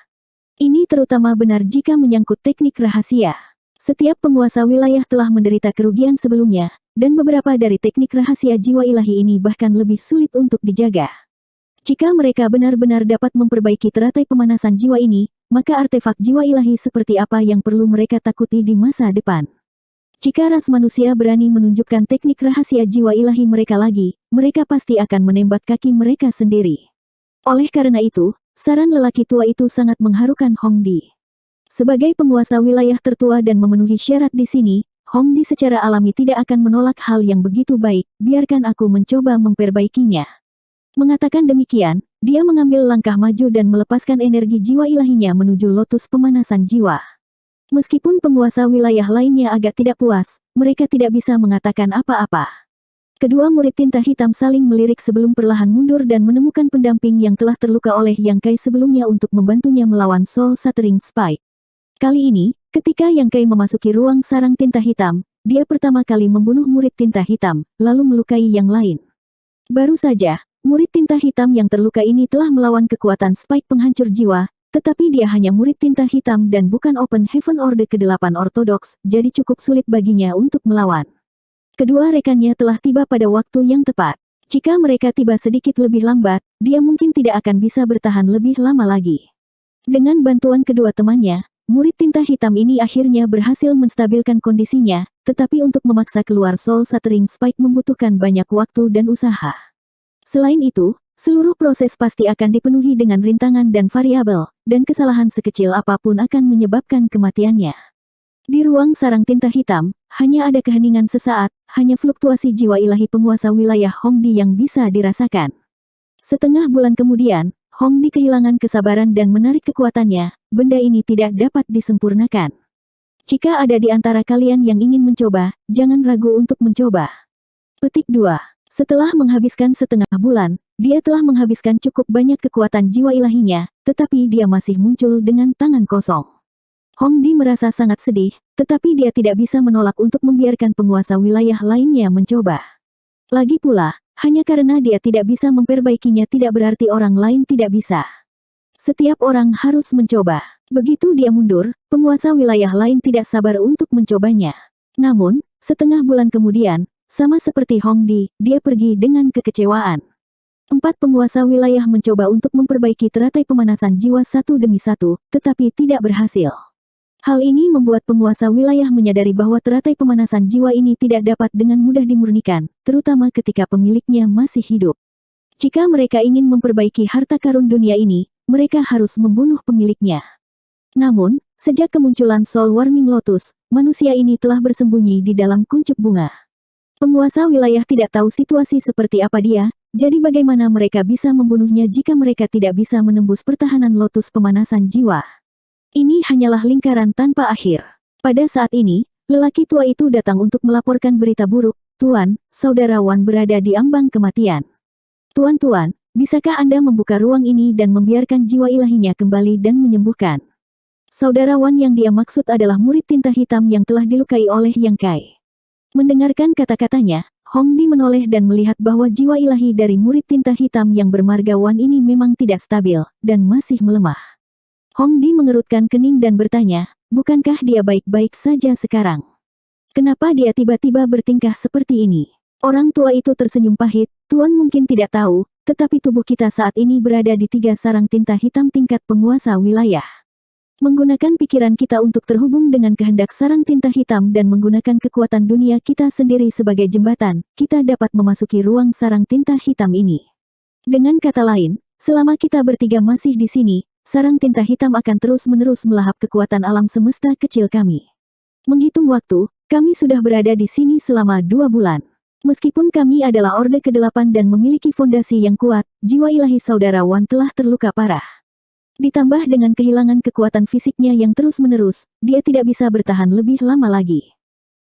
Ini terutama benar jika menyangkut teknik rahasia. Setiap penguasa wilayah telah menderita kerugian sebelumnya, dan beberapa dari teknik rahasia jiwa ilahi ini bahkan lebih sulit untuk dijaga. Jika mereka benar-benar dapat memperbaiki teratai pemanasan jiwa ini, maka artefak jiwa ilahi seperti apa yang perlu mereka takuti di masa depan? Jika ras manusia berani menunjukkan teknik rahasia jiwa ilahi mereka lagi, mereka pasti akan menembak kaki mereka sendiri. Oleh karena itu, saran lelaki tua itu sangat mengharukan Hongdi. Sebagai penguasa wilayah tertua dan memenuhi syarat di sini, Hongdi secara alami tidak akan menolak hal yang begitu baik, biarkan aku mencoba memperbaikinya. Mengatakan demikian, dia mengambil langkah maju dan melepaskan energi jiwa ilahinya menuju lotus pemanasan jiwa. Meskipun penguasa wilayah lainnya agak tidak puas, mereka tidak bisa mengatakan apa-apa. Kedua murid tinta hitam saling melirik sebelum perlahan mundur dan menemukan pendamping yang telah terluka oleh Yang Kai sebelumnya untuk membantunya melawan Soul Shattering Spike. Kali ini, ketika Yang Kai memasuki ruang sarang tinta hitam, dia pertama kali membunuh murid tinta hitam, lalu melukai yang lain. Baru saja, murid tinta hitam yang terluka ini telah melawan kekuatan Spike penghancur jiwa, tetapi dia hanya murid tinta hitam dan bukan Open Heaven Orde ke-8 Ortodoks, jadi cukup sulit baginya untuk melawan. Kedua rekannya telah tiba pada waktu yang tepat. Jika mereka tiba sedikit lebih lambat, dia mungkin tidak akan bisa bertahan lebih lama lagi. Dengan bantuan kedua temannya, murid tinta hitam ini akhirnya berhasil menstabilkan kondisinya, tetapi untuk memaksa keluar Soul Shattering Spike membutuhkan banyak waktu dan usaha. Selain itu, seluruh proses pasti akan dipenuhi dengan rintangan dan variabel, dan kesalahan sekecil apapun akan menyebabkan kematiannya. Di ruang sarang tinta hitam, hanya ada keheningan sesaat, hanya fluktuasi jiwa ilahi penguasa wilayah Hongdi yang bisa dirasakan. Setengah bulan kemudian, Hongdi kehilangan kesabaran dan menarik kekuatannya, benda ini tidak dapat disempurnakan. Jika ada di antara kalian yang ingin mencoba, jangan ragu untuk mencoba. Petik 2. Setelah menghabiskan setengah bulan, dia telah menghabiskan cukup banyak kekuatan jiwa ilahinya, tetapi dia masih muncul dengan tangan kosong. Hongdi merasa sangat sedih, tetapi dia tidak bisa menolak untuk membiarkan penguasa wilayah lainnya mencoba. Lagi pula, hanya karena dia tidak bisa memperbaikinya tidak berarti orang lain tidak bisa. Setiap orang harus mencoba. Begitu dia mundur, penguasa wilayah lain tidak sabar untuk mencobanya. Namun, setengah bulan kemudian, sama seperti Hongdi, dia pergi dengan kekecewaan. 4 penguasa wilayah mencoba untuk memperbaiki teratai pemanasan jiwa satu demi satu, tetapi tidak berhasil. Hal ini membuat penguasa wilayah menyadari bahwa teratai pemanasan jiwa ini tidak dapat dengan mudah dimurnikan, terutama ketika pemiliknya masih hidup. Jika mereka ingin memperbaiki harta karun dunia ini, mereka harus membunuh pemiliknya. Namun, sejak kemunculan Soul Warming Lotus, manusia ini telah bersembunyi di dalam kuncup bunga. Penguasa wilayah tidak tahu situasi seperti apa dia, jadi bagaimana mereka bisa membunuhnya jika mereka tidak bisa menembus pertahanan lotus pemanasan jiwa. Ini hanyalah lingkaran tanpa akhir. Pada saat ini, lelaki tua itu datang untuk melaporkan berita buruk. Tuan, saudara Wan berada di ambang kematian. Tuan, bisakah Anda membuka ruang ini dan membiarkan jiwa ilahinya kembali dan menyembuhkan? Saudara Wan yang dia maksud adalah murid tinta hitam yang telah dilukai oleh Yang Kai. Mendengarkan kata-katanya, Hongdi menoleh dan melihat bahwa jiwa ilahi dari murid tinta hitam yang bermarga Wan ini memang tidak stabil, dan masih melemah. Hongdi mengerutkan kening dan bertanya, bukankah dia baik-baik saja sekarang? Kenapa dia tiba-tiba bertingkah seperti ini? Orang tua itu tersenyum pahit, Tuan mungkin tidak tahu, tetapi tubuh kita saat ini berada di 3 sarang tinta hitam tingkat penguasa wilayah. Menggunakan pikiran kita untuk terhubung dengan kehendak sarang tinta hitam dan menggunakan kekuatan dunia kita sendiri sebagai jembatan, kita dapat memasuki ruang sarang tinta hitam ini. Dengan kata lain, selama kita bertiga masih di sini, sarang tinta hitam akan terus-menerus melahap kekuatan alam semesta kecil kami. Menghitung waktu, kami sudah berada di sini selama 2 bulan. Meskipun kami adalah Orde ke-8 dan memiliki fondasi yang kuat, jiwa ilahi saudara Wan telah terluka parah. Ditambah dengan kehilangan kekuatan fisiknya yang terus-menerus, dia tidak bisa bertahan lebih lama lagi.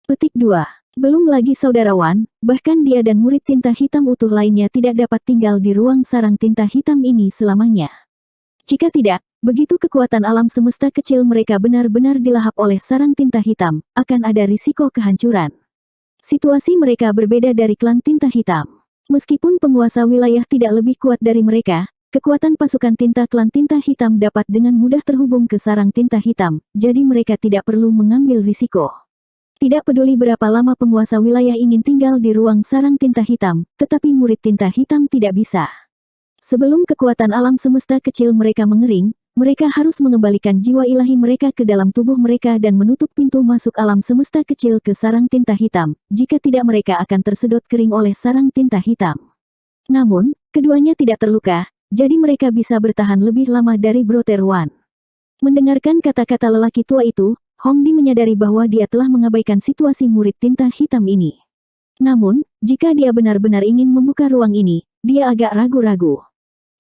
Petik 2. Belum lagi saudara Wan, bahkan dia dan murid tinta hitam utuh lainnya tidak dapat tinggal di ruang sarang tinta hitam ini selamanya. Jika tidak, begitu kekuatan alam semesta kecil mereka benar-benar dilahap oleh sarang tinta hitam, akan ada risiko kehancuran. Situasi mereka berbeda dari klan tinta hitam. Meskipun penguasa wilayah tidak lebih kuat dari mereka, Kekuatan pasukan tinta klan tinta hitam dapat dengan mudah terhubung ke sarang tinta hitam, jadi mereka tidak perlu mengambil risiko. Tidak peduli berapa lama penguasa wilayah ingin tinggal di ruang sarang tinta hitam, tetapi murid tinta hitam tidak bisa. Sebelum kekuatan alam semesta kecil mereka mengering, mereka harus mengembalikan jiwa ilahi mereka ke dalam tubuh mereka dan menutup pintu masuk alam semesta kecil ke sarang tinta hitam. Jika tidak mereka akan tersedot kering oleh sarang tinta hitam. Namun, keduanya tidak terluka, jadi mereka bisa bertahan lebih lama dari Brother One. Mendengarkan kata-kata lelaki tua itu, Hongdi menyadari bahwa dia telah mengabaikan situasi murid tinta hitam ini. Namun, jika dia benar-benar ingin membuka ruang ini, dia agak ragu-ragu.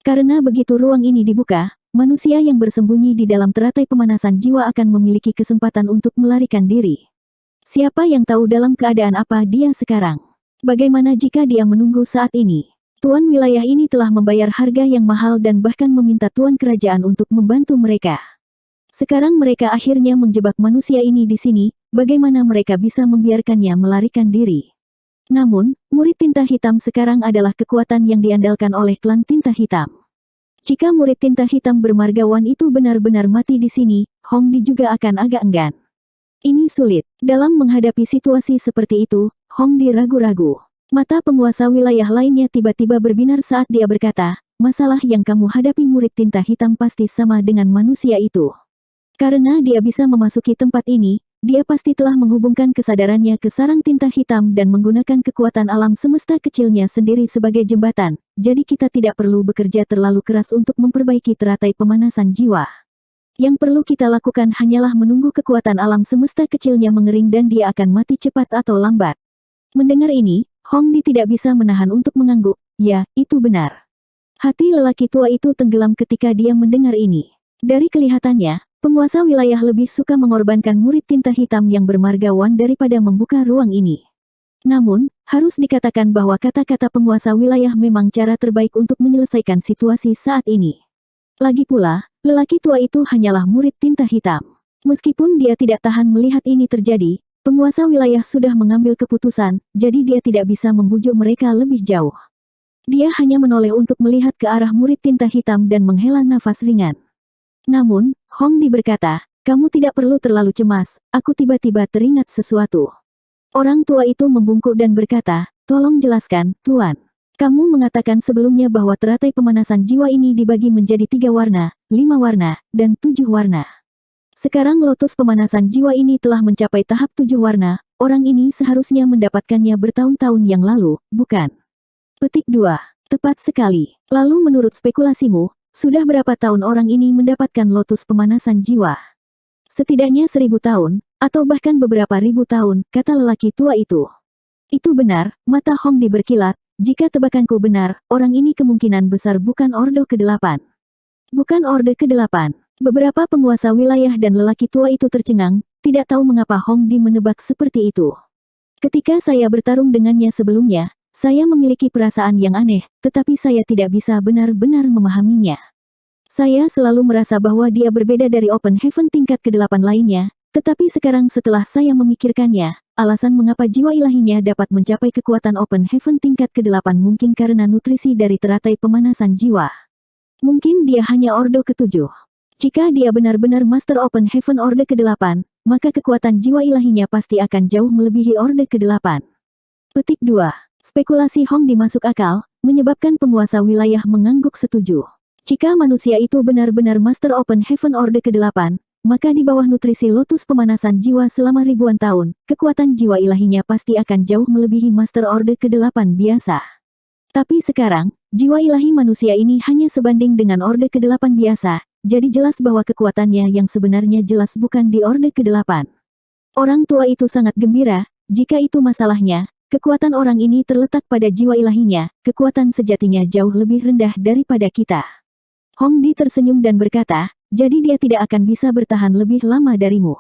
Karena begitu ruang ini dibuka, manusia yang bersembunyi di dalam teratai pemanasan jiwa akan memiliki kesempatan untuk melarikan diri. Siapa yang tahu dalam keadaan apa dia sekarang? Bagaimana jika dia menunggu saat ini? Tuan wilayah ini telah membayar harga yang mahal dan bahkan meminta tuan kerajaan untuk membantu mereka. Sekarang mereka akhirnya menjebak manusia ini di sini, bagaimana mereka bisa membiarkannya melarikan diri? Namun, murid tinta hitam sekarang adalah kekuatan yang diandalkan oleh klan tinta hitam. Jika murid tinta hitam bermargawan itu benar-benar mati di sini, Hongdi juga akan agak enggan. Ini sulit. Dalam menghadapi situasi seperti itu, Hongdi ragu-ragu. Mata penguasa wilayah lainnya tiba-tiba berbinar saat dia berkata, masalah yang kamu hadapi murid tinta hitam pasti sama dengan manusia itu. Karena dia bisa memasuki tempat ini, dia pasti telah menghubungkan kesadarannya ke sarang tinta hitam dan menggunakan kekuatan alam semesta kecilnya sendiri sebagai jembatan, jadi kita tidak perlu bekerja terlalu keras untuk memperbaiki teratai pemanasan jiwa. Yang perlu kita lakukan hanyalah menunggu kekuatan alam semesta kecilnya mengering dan dia akan mati cepat atau lambat. Mendengar ini, Hongdi tidak bisa menahan untuk mengangguk, ya, itu benar. Hati lelaki tua itu tenggelam ketika dia mendengar ini. Dari kelihatannya, penguasa wilayah lebih suka mengorbankan murid tinta hitam yang bermargawan daripada membuka ruang ini. Namun, harus dikatakan bahwa kata-kata penguasa wilayah memang cara terbaik untuk menyelesaikan situasi saat ini. Lagi pula, lelaki tua itu hanyalah murid tinta hitam. Meskipun dia tidak tahan melihat ini terjadi, penguasa wilayah sudah mengambil keputusan, jadi dia tidak bisa membujuk mereka lebih jauh. Dia hanya menoleh untuk melihat ke arah murid tinta hitam dan menghela nafas ringan. Namun, Hongdi berkata, kamu tidak perlu terlalu cemas, aku tiba-tiba teringat sesuatu. Orang tua itu membungkuk dan berkata, tolong jelaskan, Tuan. Kamu mengatakan sebelumnya bahwa teratai pemanasan jiwa ini dibagi menjadi 3 warna, 5 warna, dan 7 warna. Sekarang lotus pemanasan jiwa ini telah mencapai tahap 7 warna, orang ini seharusnya mendapatkannya bertahun-tahun yang lalu, bukan? Petik 2. Tepat sekali. Lalu menurut spekulasimu, sudah berapa tahun orang ini mendapatkan lotus pemanasan jiwa? Setidaknya 1000 tahun, atau bahkan beberapa ribu tahun, kata lelaki tua itu. Itu benar, mata Hongdi berkilat, jika tebakanku benar, orang ini kemungkinan besar bukan Ordo ke-8. Bukan Orde ke-8. Beberapa penguasa wilayah dan lelaki tua itu tercengang, tidak tahu mengapa Hongdi menebak seperti itu. Ketika saya bertarung dengannya sebelumnya, saya memiliki perasaan yang aneh, tetapi saya tidak bisa benar-benar memahaminya. Saya selalu merasa bahwa dia berbeda dari Open Heaven tingkat ke-8 lainnya, tetapi sekarang setelah saya memikirkannya, alasan mengapa jiwa ilahinya dapat mencapai kekuatan Open Heaven tingkat ke-8 mungkin karena nutrisi dari teratai pemanasan jiwa. Mungkin dia hanya Ordo ke-7. Jika dia benar-benar Master Open Heaven Orde ke-8, maka kekuatan jiwa ilahinya pasti akan jauh melebihi Orde ke-8. Petik 2. Spekulasi Hongdi masuk akal, menyebabkan penguasa wilayah mengangguk setuju. Jika manusia itu benar-benar Master Open Heaven Orde ke-8, maka di bawah nutrisi lotus pemanasan jiwa selama ribuan tahun, kekuatan jiwa ilahinya pasti akan jauh melebihi Master Orde ke-8 biasa. Tapi sekarang, jiwa ilahi manusia ini hanya sebanding dengan Orde ke-8 biasa, jadi jelas bahwa kekuatannya yang sebenarnya jelas bukan di Orde ke-8. Orang tua itu sangat gembira, jika itu masalahnya. Kekuatan orang ini terletak pada jiwa ilahinya, kekuatan sejatinya jauh lebih rendah daripada kita. Hongdi tersenyum dan berkata, jadi dia tidak akan bisa bertahan lebih lama darimu.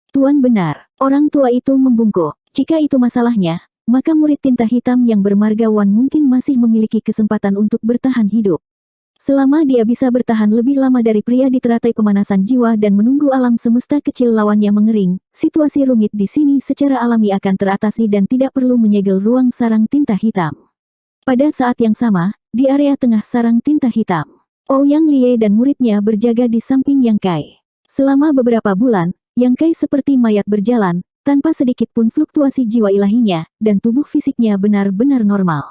Tuan benar, orang tua itu membungkuk. Jika itu masalahnya, maka murid tinta hitam yang bermargawan mungkin masih memiliki kesempatan untuk bertahan hidup. Selama dia bisa bertahan lebih lama dari pria di teratai pemanasan jiwa dan menunggu alam semesta kecil lawannya mengering, situasi rumit di sini secara alami akan teratasi dan tidak perlu menyegel ruang sarang tinta hitam. Pada saat yang sama, di area tengah sarang tinta hitam, Ouyang Lie dan muridnya berjaga di samping Yang Kai. Selama beberapa bulan, Yang Kai seperti mayat berjalan, tanpa sedikit pun fluktuasi jiwa ilahinya, dan tubuh fisiknya benar-benar normal.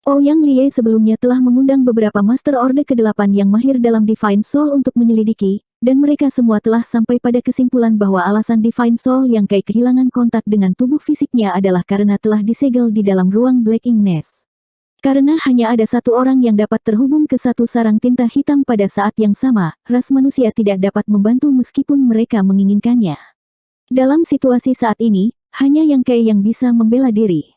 Ouyang Lie sebelumnya telah mengundang beberapa Master Orde ke-8 yang mahir dalam Divine Soul untuk menyelidiki, dan mereka semua telah sampai pada kesimpulan bahwa alasan Divine Soul Yang Kai kehilangan kontak dengan tubuh fisiknya adalah karena telah disegel di dalam ruang Black Ink Nest. Karena hanya ada satu orang yang dapat terhubung ke satu sarang tinta hitam pada saat yang sama, ras manusia tidak dapat membantu meskipun mereka menginginkannya. Dalam situasi saat ini, hanya Yang Kai yang bisa membela diri.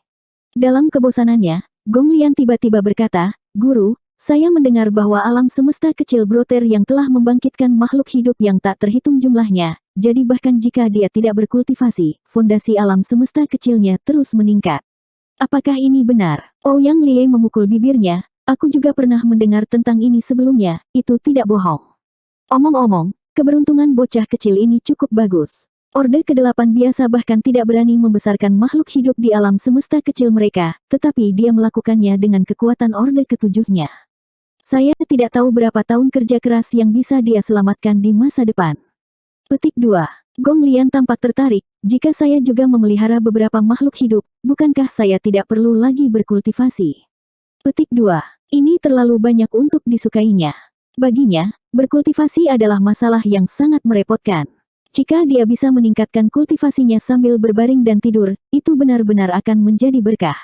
Dalam kebosanannya, Gong Lian tiba-tiba berkata, "Guru, saya mendengar bahwa alam semesta kecil Broter yang telah membangkitkan makhluk hidup yang tak terhitung jumlahnya, jadi bahkan jika dia tidak berkultivasi, fondasi alam semesta kecilnya terus meningkat. Apakah ini benar?" Ouyang Lie memukul bibirnya, "Aku juga pernah mendengar tentang ini sebelumnya, itu tidak bohong. Omong-omong, keberuntungan bocah kecil ini cukup bagus. Orde ke-8 biasa bahkan tidak berani membesarkan makhluk hidup di alam semesta kecil mereka, tetapi dia melakukannya dengan kekuatan Orde ke-7-nya. Saya tidak tahu berapa tahun kerja keras yang bisa dia selamatkan di masa depan." Petik 2. Gong Lian tampak tertarik, "Jika saya juga memelihara beberapa makhluk hidup, bukankah saya tidak perlu lagi berkultivasi?" Petik 2. Ini terlalu banyak untuk disukainya. Baginya, berkultivasi adalah masalah yang sangat merepotkan. Jika dia bisa meningkatkan kultivasinya sambil berbaring dan tidur, itu benar-benar akan menjadi berkah.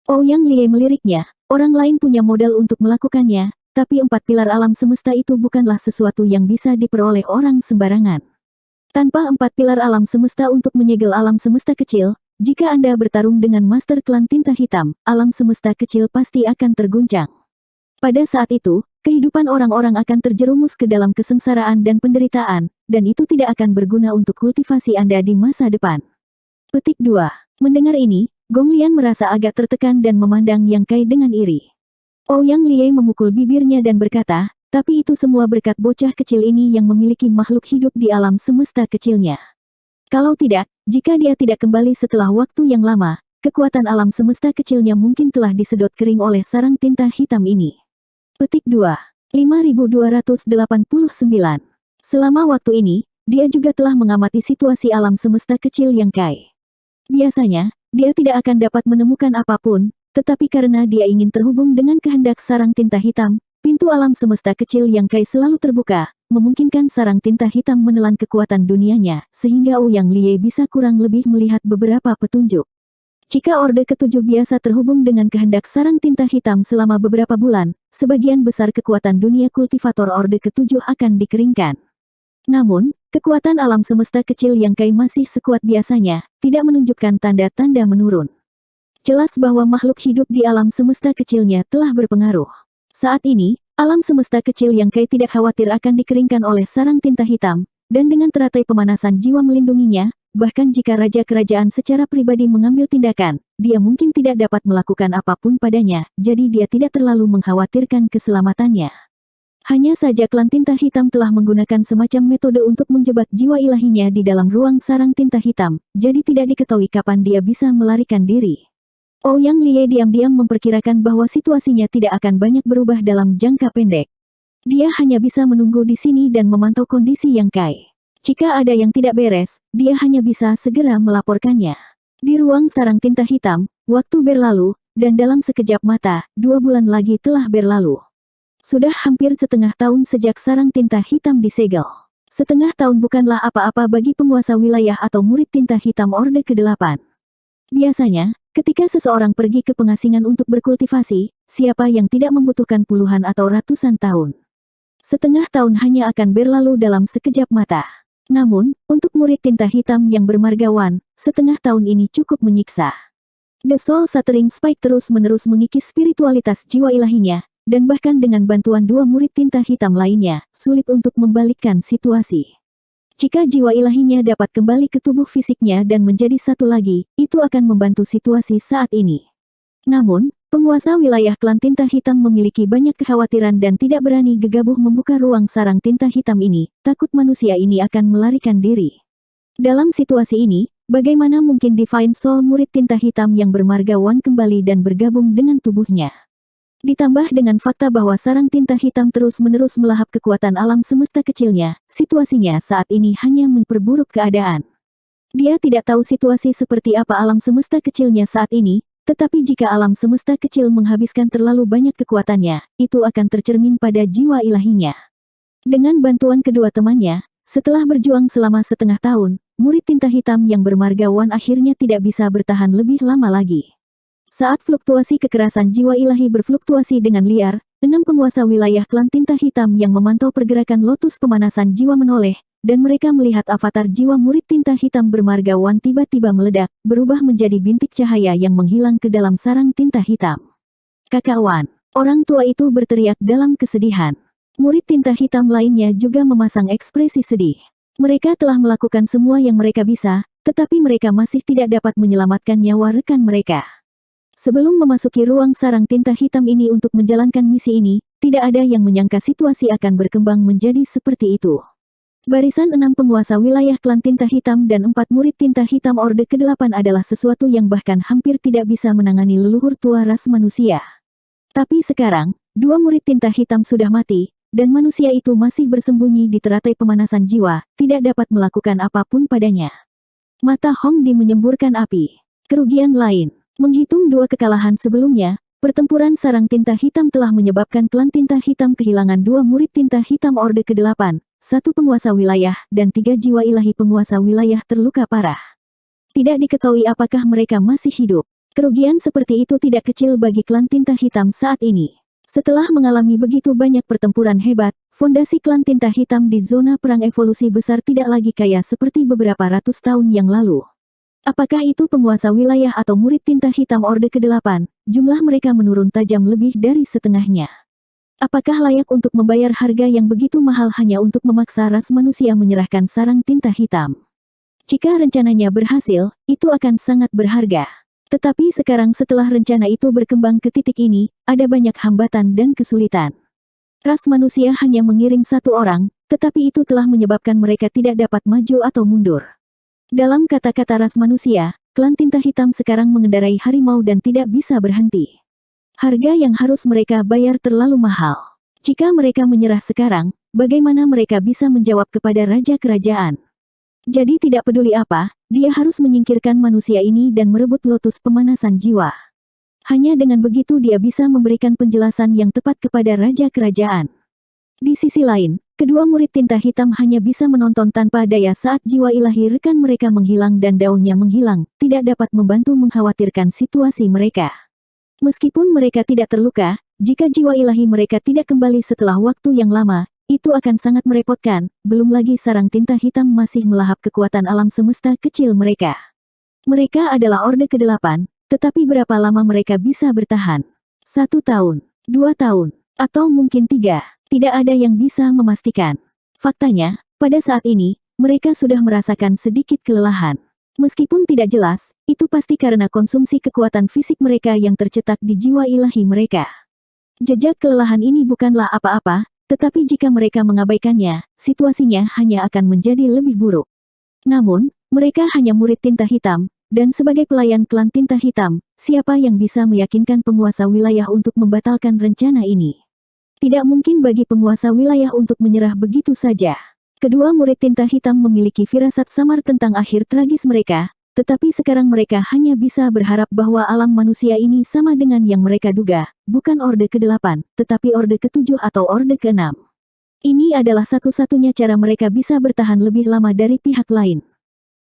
Ouyang Lie meliriknya, "Orang lain punya modal untuk melakukannya, tapi 4 pilar alam semesta itu bukanlah sesuatu yang bisa diperoleh orang sembarangan. Tanpa 4 pilar alam semesta untuk menyegel alam semesta kecil, jika Anda bertarung dengan Master Klan Tinta Hitam, alam semesta kecil pasti akan terguncang. Pada saat itu, kehidupan orang-orang akan terjerumus ke dalam kesengsaraan dan penderitaan, dan itu tidak akan berguna untuk kultivasi Anda di masa depan." Petik 2. Mendengar ini, Gong Lian merasa agak tertekan dan memandang Yang Kai dengan iri. Ouyang Lie memukul bibirnya dan berkata, "Tapi itu semua berkat bocah kecil ini yang memiliki makhluk hidup di alam semesta kecilnya. Kalau tidak, jika dia tidak kembali setelah waktu yang lama, kekuatan alam semesta kecilnya mungkin telah disedot kering oleh sarang tinta hitam ini." Petik 2. 5289. Selama waktu ini, dia juga telah mengamati situasi alam semesta kecil Yang Kai. Biasanya, dia tidak akan dapat menemukan apapun, tetapi karena dia ingin terhubung dengan kehendak sarang tinta hitam, pintu alam semesta kecil Yang Kai selalu terbuka, memungkinkan sarang tinta hitam menelan kekuatan dunianya, sehingga Ouyang Lie bisa kurang lebih melihat beberapa petunjuk. Jika Orde ke-7 biasa terhubung dengan kehendak sarang tinta hitam selama beberapa bulan, sebagian besar kekuatan dunia kultivator Orde ke-7 akan dikeringkan. Namun, kekuatan alam semesta kecil Yang Kai masih sekuat biasanya, tidak menunjukkan tanda-tanda menurun. Jelas bahwa makhluk hidup di alam semesta kecilnya telah berpengaruh. Saat ini, alam semesta kecil Yang Kai tidak khawatir akan dikeringkan oleh sarang tinta hitam, dan dengan teratai pemanasan jiwa melindunginya, bahkan jika Raja Kerajaan secara pribadi mengambil tindakan, dia mungkin tidak dapat melakukan apapun padanya, jadi dia tidak terlalu mengkhawatirkan keselamatannya. Hanya saja klan tinta hitam telah menggunakan semacam metode untuk menjebak jiwa ilahinya di dalam ruang sarang tinta hitam, jadi tidak diketahui kapan dia bisa melarikan diri. Ouyang Lie diam-diam memperkirakan bahwa situasinya tidak akan banyak berubah dalam jangka pendek. Dia hanya bisa menunggu di sini dan memantau kondisi Yang Kai. Jika ada yang tidak beres, dia hanya bisa segera melaporkannya. Di ruang sarang tinta hitam, waktu berlalu, dan dalam sekejap mata, 2 bulan lagi telah berlalu. Sudah hampir setengah tahun sejak sarang tinta hitam disegel. Setengah tahun bukanlah apa-apa bagi penguasa wilayah atau murid tinta hitam Orde ke-8. Biasanya, ketika seseorang pergi ke pengasingan untuk berkultivasi, siapa yang tidak membutuhkan puluhan atau ratusan tahun? Setengah tahun hanya akan berlalu dalam sekejap mata. Namun, untuk murid tinta hitam yang bermargawan, setengah tahun ini cukup menyiksa. The Soul Shattering Spike terus-menerus mengikis spiritualitas jiwa ilahinya, dan bahkan dengan bantuan 2 murid tinta hitam lainnya, sulit untuk membalikkan situasi. Jika jiwa ilahinya dapat kembali ke tubuh fisiknya dan menjadi satu lagi, itu akan membantu situasi saat ini. Namun, penguasa wilayah klan tinta hitam memiliki banyak kekhawatiran dan tidak berani gegabah membuka ruang sarang tinta hitam ini, takut manusia ini akan melarikan diri. Dalam situasi ini, bagaimana mungkin Divine Soul murid tinta hitam yang bermargawan kembali dan bergabung dengan tubuhnya? Ditambah dengan fakta bahwa sarang tinta hitam terus-menerus melahap kekuatan alam semesta kecilnya, situasinya saat ini hanya memperburuk keadaan. Dia tidak tahu situasi seperti apa alam semesta kecilnya saat ini, tetapi jika alam semesta kecil menghabiskan terlalu banyak kekuatannya, itu akan tercermin pada jiwa ilahinya. Dengan bantuan kedua temannya, setelah berjuang selama setengah tahun, murid tinta hitam yang bermarga Wan akhirnya tidak bisa bertahan lebih lama lagi. Saat fluktuasi kekerasan jiwa ilahi berfluktuasi dengan liar, 6 penguasa wilayah klan tinta hitam yang memantau pergerakan lotus pemanasan jiwa menoleh, dan mereka melihat avatar jiwa murid tinta hitam bermarga Wan tiba-tiba meledak, berubah menjadi bintik cahaya yang menghilang ke dalam sarang tinta hitam. "Kakak Wan!" Orang tua itu berteriak dalam kesedihan. Murid tinta hitam lainnya juga memasang ekspresi sedih. Mereka telah melakukan semua yang mereka bisa, tetapi mereka masih tidak dapat menyelamatkan nyawa rekan mereka. Sebelum memasuki ruang sarang tinta hitam ini untuk menjalankan misi ini, tidak ada yang menyangka situasi akan berkembang menjadi seperti itu. Barisan 6 penguasa wilayah klan tinta hitam dan 4 murid tinta hitam Orde ke-8 adalah sesuatu yang bahkan hampir tidak bisa menangani leluhur tua ras manusia. Tapi sekarang, 2 murid tinta hitam sudah mati, dan manusia itu masih bersembunyi di teratai pemanasan jiwa, tidak dapat melakukan apapun padanya. Mata Hong Di menyemburkan api. Kerugian lain. Menghitung 2 kekalahan sebelumnya, pertempuran sarang tinta hitam telah menyebabkan klan tinta hitam kehilangan 2 murid tinta hitam Orde ke-8, 1 penguasa wilayah, dan 3 jiwa ilahi penguasa wilayah terluka parah. Tidak diketahui apakah mereka masih hidup. Kerugian seperti itu tidak kecil bagi klan tinta hitam saat ini. Setelah mengalami begitu banyak pertempuran hebat, fondasi klan tinta hitam di zona perang evolusi besar tidak lagi kaya seperti beberapa ratus tahun yang lalu. Apakah itu penguasa wilayah atau murid tinta hitam Orde ke-8, jumlah mereka menurun tajam lebih dari setengahnya. Apakah layak untuk membayar harga yang begitu mahal hanya untuk memaksa ras manusia menyerahkan sarang tinta hitam? Jika rencananya berhasil, itu akan sangat berharga. Tetapi sekarang setelah rencana itu berkembang ke titik ini, ada banyak hambatan dan kesulitan. Ras manusia hanya mengirim 1 orang, tetapi itu telah menyebabkan mereka tidak dapat maju atau mundur. Dalam kata-kata ras manusia, klan tinta hitam sekarang mengendarai harimau dan tidak bisa berhenti. Harga yang harus mereka bayar terlalu mahal. Jika mereka menyerah sekarang, bagaimana mereka bisa menjawab kepada raja kerajaan? Jadi tidak peduli apa, dia harus menyingkirkan manusia ini dan merebut lotus pemanasan jiwa. Hanya dengan begitu dia bisa memberikan penjelasan yang tepat kepada raja kerajaan. Di sisi lain, kedua murid tinta hitam hanya bisa menonton tanpa daya saat jiwa ilahi rekan mereka menghilang dan daunnya menghilang, tidak dapat membantu mengkhawatirkan situasi mereka. Meskipun mereka tidak terluka, jika jiwa ilahi mereka tidak kembali setelah waktu yang lama, itu akan sangat merepotkan, belum lagi sarang tinta hitam masih melahap kekuatan alam semesta kecil mereka. Mereka adalah Orde ke-8, tetapi berapa lama mereka bisa bertahan? 1 tahun, 2 tahun, atau mungkin 3. Tidak ada yang bisa memastikan. Faktanya, pada saat ini, mereka sudah merasakan sedikit kelelahan. Meskipun tidak jelas, itu pasti karena konsumsi kekuatan fisik mereka yang tercetak di jiwa ilahi mereka. Jejak kelelahan ini bukanlah apa-apa, tetapi jika mereka mengabaikannya, situasinya hanya akan menjadi lebih buruk. Namun, mereka hanya murid tinta hitam, dan sebagai pelayan klan tinta hitam, siapa yang bisa meyakinkan penguasa wilayah untuk membatalkan rencana ini? Tidak mungkin bagi penguasa wilayah untuk menyerah begitu saja. Kedua murid tinta hitam memiliki firasat samar tentang akhir tragis mereka, tetapi sekarang mereka hanya bisa berharap bahwa alam manusia ini sama dengan yang mereka duga, bukan Orde ke-8, tetapi Orde ke-7 atau Orde ke-6. Ini adalah satu-satunya cara mereka bisa bertahan lebih lama dari pihak lain.